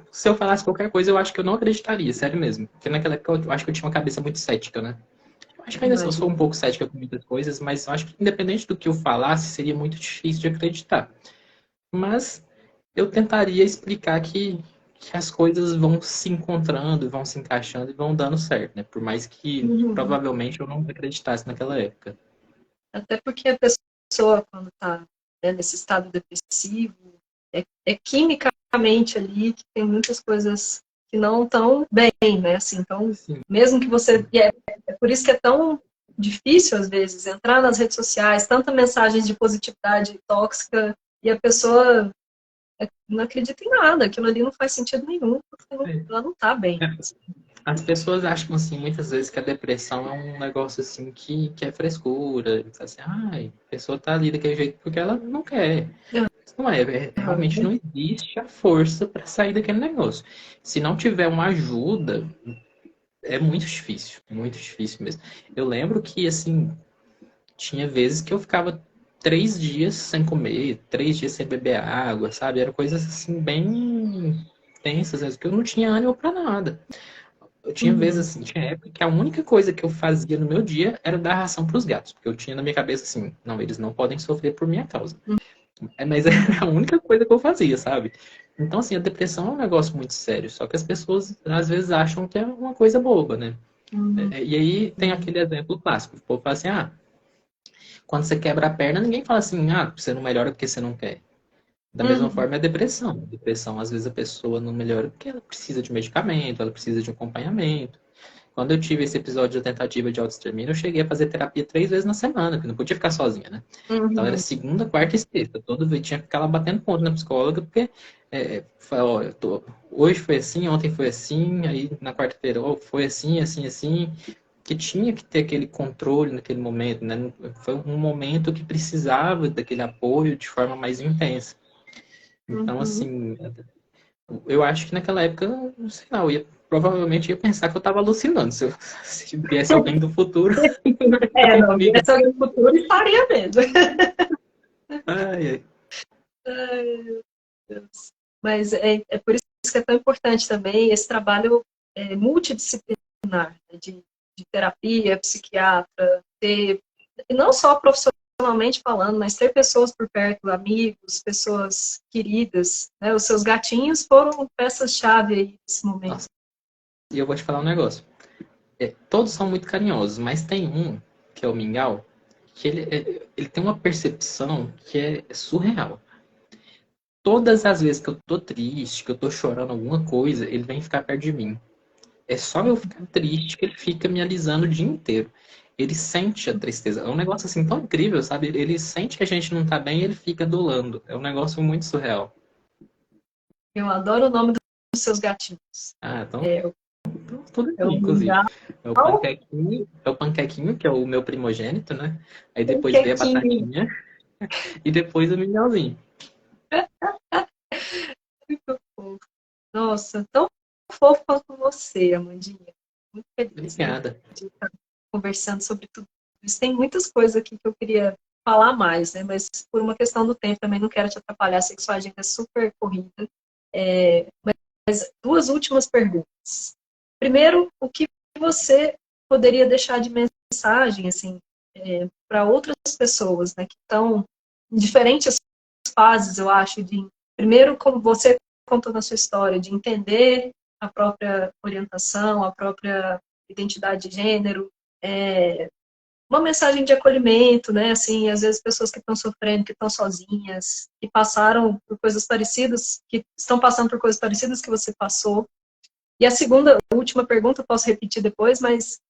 se eu falasse qualquer coisa, eu acho que eu não acreditaria, sério mesmo. Porque naquela época eu acho que eu tinha uma cabeça muito cética, né? Eu acho que ainda sou um pouco cética com muitas coisas, mas eu acho que independente do que eu falasse, seria muito difícil de acreditar. Mas eu tentaria explicar que que as coisas vão se encontrando, vão se encaixando e vão dando certo, né? Por mais que provavelmente eu não acreditasse naquela época. Até porque a pessoa, quando está, né, nesse estado depressivo, é quimicamente ali que tem muitas coisas que não estão bem, né? Assim, então, Sim. mesmo que você... é por isso que é tão difícil, às vezes, entrar nas redes sociais, tanta mensagem de positividade tóxica, e a pessoa não acredita em nada, aquilo ali não faz sentido nenhum, porque ela não está bem. As pessoas acham, assim, muitas vezes que a depressão é um negócio, assim, que é frescura. Assim, ai, a pessoa tá ali daquele jeito porque ela não quer. Não realmente não existe a força para sair daquele negócio. Se não tiver uma ajuda, é muito difícil mesmo. Eu lembro que, assim, tinha vezes que eu ficava 3 dias sem comer, 3 dias sem beber água, sabe? Eram coisas, assim, bem tensas, às vezes, que eu não tinha ânimo para nada. Eu tinha vezes assim, tinha época que a única coisa que eu fazia no meu dia era dar ração para os gatos, porque eu tinha na minha cabeça assim, não, eles não podem sofrer por minha causa. Mas era a única coisa que eu fazia, sabe? Então, assim, a depressão é um negócio muito sério, só que as pessoas às vezes acham que é uma coisa boba, né? E aí tem aquele exemplo clássico, o povo fala assim, quando você quebra a perna, ninguém fala assim, você não melhora porque você não quer. Da mesma forma é a depressão. A depressão, às vezes, a pessoa não melhora porque ela precisa de medicamento, ela precisa de acompanhamento. Quando eu tive esse episódio de tentativa de autoextermínio, eu cheguei a fazer terapia 3 vezes na semana, porque não podia ficar sozinha, né? Então era segunda, quarta e sexta. Todo dia tinha que ficar lá batendo ponto na psicóloga, porque ó, hoje foi assim, ontem foi assim, aí na quarta-feira foi assim, assim, assim. Que tinha que ter aquele controle naquele momento, né? Foi um momento que precisava daquele apoio de forma mais intensa. Então, assim, eu acho que naquela época, sei lá, provavelmente ia pensar que eu estava alucinando. Se viesse alguém do futuro. Não, viesse alguém do futuro estaria mesmo. Ai. Ai, meu Deus. Mas é por isso que é tão importante também esse trabalho multidisciplinar, né, de terapia, psiquiatra, ter, e não só profissionalmente falando, mas ter pessoas por perto, amigos, pessoas queridas, né? Os seus gatinhos foram peças-chave aí nesse momento. Nossa. E eu vou te falar um negócio. Todos são muito carinhosos, mas tem um, que é o Mingau, que ele tem uma percepção que é surreal. Todas as vezes que eu tô triste, que eu tô chorando alguma coisa, ele vem ficar perto de mim. É só eu ficar triste que ele fica me alisando o dia inteiro. Ele sente a tristeza. É um negócio assim tão incrível, sabe? Ele sente que a gente não tá bem e ele fica adulando. É um negócio muito surreal. Eu adoro o nome dos seus gatinhos. Então É tudo o aqui, inclusive. Mingau. É o Panquequinho, que é o meu primogênito, né? Aí depois veio a Panquequinho. Batatinha e depois o Mingauzinho. Muito fofo. Nossa, tão fofo quanto você, Amandinha. Muito feliz, né, Obrigada. de estar conversando sobre tudo isso. Tem muitas coisas aqui que eu queria falar mais, né? Mas por uma questão do tempo também não quero te atrapalhar, sei que sua agenda é super corrida. Mas duas últimas perguntas. Primeiro, o que você poderia deixar de mensagem, assim, para outras pessoas, né, que estão em diferentes fases, eu acho, primeiro, como você contou na sua história, de entender a própria orientação, a própria identidade de gênero, uma mensagem de acolhimento, né, assim, às vezes pessoas que estão sofrendo, que estão sozinhas, que passaram por coisas parecidas, que estão passando por coisas parecidas que você passou. E a última pergunta, eu posso repetir depois, mas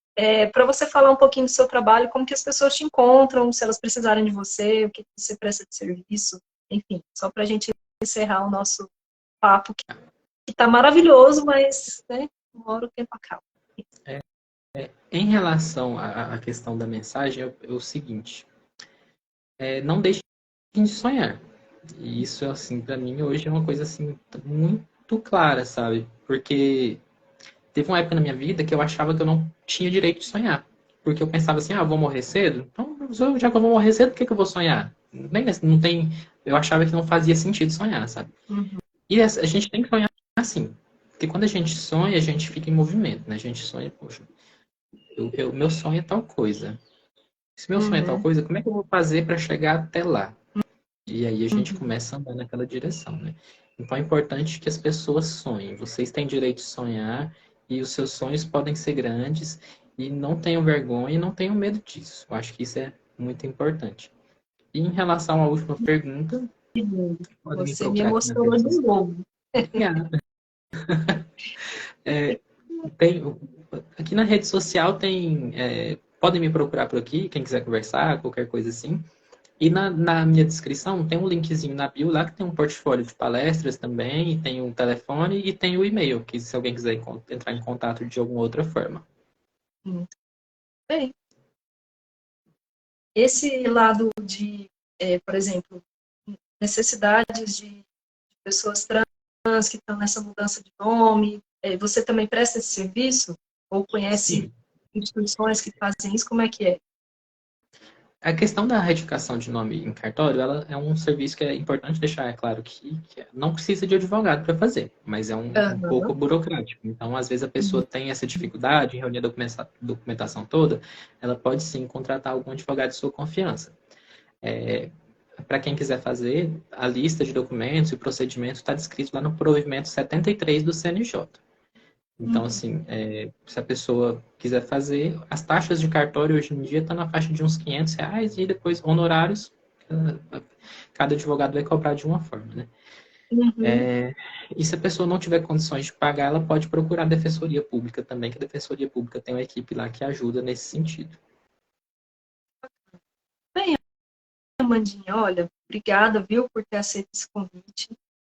para você falar um pouquinho do seu trabalho, como que as pessoas te encontram, se elas precisarem de você, o que você presta de serviço, enfim, só para a gente encerrar o nosso papo, que está maravilhoso, mas, né, uma hora o tempo acaba. Em relação à questão da mensagem, é o seguinte: não deixe de sonhar. E isso, assim, para mim hoje é uma coisa assim muito clara, sabe? Porque teve uma época na minha vida que eu achava que eu não tinha direito de sonhar. Porque eu pensava assim, eu vou morrer cedo? Então, já que eu vou morrer cedo, por que eu vou sonhar? Não tem, eu achava que não fazia sentido sonhar, sabe? E a gente tem que sonhar assim. Porque quando a gente sonha, a gente fica em movimento, né? A gente sonha, poxa, meu sonho é tal coisa. Se meu sonho é tal coisa, como é que eu vou fazer para chegar até lá? E aí a gente começa a andar naquela direção, né? Então é importante que as pessoas sonhem. Vocês têm direito de sonhar e os seus sonhos podem ser grandes e não tenham vergonha e não tenham medo disso. Eu acho que isso é muito importante. E em relação à última pergunta, Que lindo. podem me Você me procurar aqui nas emocionou redes de sociais. novo. Obrigada. É, tem, aqui na rede social tem. Podem me procurar por aqui, quem quiser conversar, qualquer coisa assim. E na minha descrição tem um linkzinho na bio lá que tem um portfólio de palestras também, e tem um telefone e tem o e-mail, que se alguém quiser entrar em contato de alguma outra forma. Muito bem. Esse lado de, por exemplo, necessidades de pessoas trans que estão nessa mudança de nome, você também presta esse serviço? Ou conhece Sim. instituições que fazem isso? Como é que é? A questão da retificação de nome em cartório, ela é um serviço que é importante deixar claro que não precisa de advogado para fazer, mas é um pouco Aham. burocrático. Então, às vezes, a pessoa tem essa dificuldade em reunir a documentação toda, ela pode sim contratar algum advogado de sua confiança. Para quem quiser fazer, a lista de documentos e o procedimento está descrito lá no provimento 73 do CNJ. Então, Uhum. assim, se a pessoa quiser fazer, as taxas de cartório hoje em dia estão na faixa de uns R$ 500 e depois honorários, cada advogado vai cobrar de uma forma, né? Uhum. E se a pessoa não tiver condições de pagar, ela pode procurar a Defensoria Pública também, que a Defensoria Pública tem uma equipe lá que ajuda nesse sentido. Bem, Amandinha, olha, obrigada, viu, por ter aceito esse convite.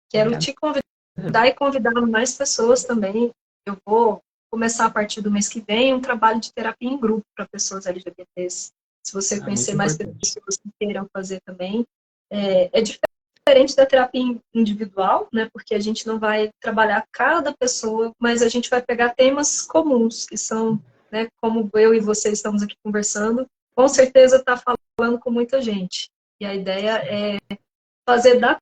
Quero Obrigado. te convidar e convidar mais pessoas também. Eu vou começar a partir do mês que vem um trabalho de terapia em grupo para pessoas LGBTs. Se você conhecer Muito mais importante. pessoas que queiram fazer também, é diferente da terapia individual, né? Porque a gente não vai trabalhar cada pessoa, mas a gente vai pegar temas comuns que são, né? Como eu e você estamos aqui conversando, com certeza está falando com muita gente. E a ideia é fazer da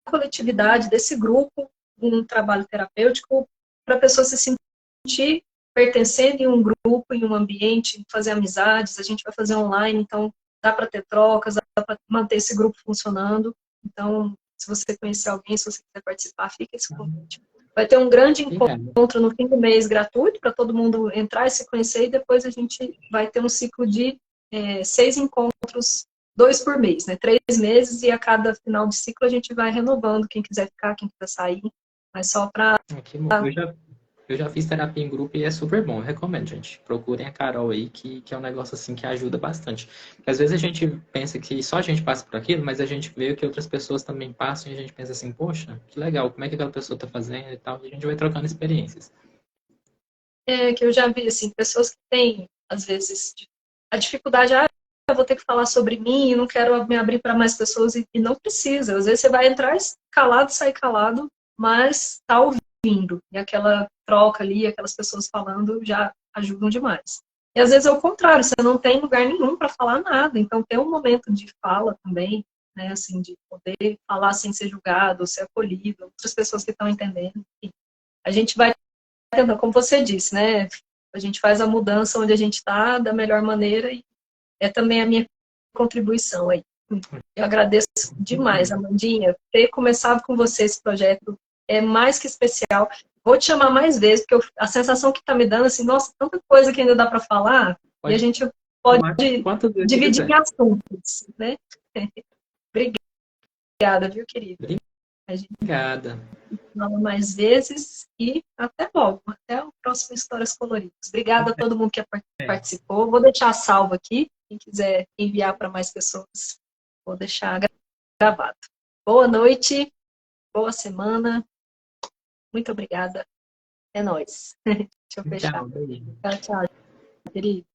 coletividade, desse grupo, um trabalho terapêutico para a pessoa se sentir pertencendo em um grupo, em um ambiente, fazer amizades. A gente vai fazer online, então dá para ter trocas, dá para manter esse grupo funcionando. Então, se você conhecer alguém, se você quiser participar, fica esse convite. Vai ter um grande Obrigado. encontro no fim do mês gratuito para todo mundo entrar e se conhecer, e depois a gente vai ter um ciclo de 6 encontros, 2 por mês, né? 3 meses, e a cada final de ciclo a gente vai renovando, quem quiser ficar, quem quiser sair, mas só para... Eu já fiz terapia em grupo e é super bom. Eu recomendo, gente. Procurem a Carol aí, que é um negócio assim que ajuda bastante. Porque às vezes a gente pensa que só a gente passa por aquilo, mas a gente vê que outras pessoas também passam e a gente pensa assim, poxa, que legal, como é que aquela pessoa está fazendo e tal. E a gente vai trocando experiências. que eu já vi, assim, pessoas que têm, às vezes, a dificuldade, eu vou ter que falar sobre mim, e não quero me abrir para mais pessoas, e não precisa. Às vezes você vai entrar calado, sair calado, mas tá ouvindo. E aquela troca ali, aquelas pessoas falando, já ajudam demais. E às vezes é o contrário, você não tem lugar nenhum para falar nada, então ter um momento de fala também, né, assim, de poder falar sem ser julgado, ser acolhido, outras pessoas que estão entendendo. Enfim, a gente vai tentando, como você disse, né, a gente faz a mudança onde a gente está da melhor maneira, e é também a minha contribuição aí. Eu agradeço demais, Amandinha, ter começado com você esse projeto é mais que especial. Vou te chamar mais vezes, porque a sensação que está me dando, assim, nossa, tanta coisa que ainda dá para falar, e a Pode gente pode chamar quantas vezes você dividir em quiser. assuntos, né? Obrigada, viu, querida? A gente Obrigada. fala mais vezes e até logo. Até o próximo Histórias Coloridas. Obrigada a todo mundo que participou. Vou deixar salvo aqui. Quem quiser enviar para mais pessoas, vou deixar gravado. Boa noite, boa semana. Muito obrigada. É nóis. Deixa eu fechar. Tchau. Beijo. Tchau, tchau, querido.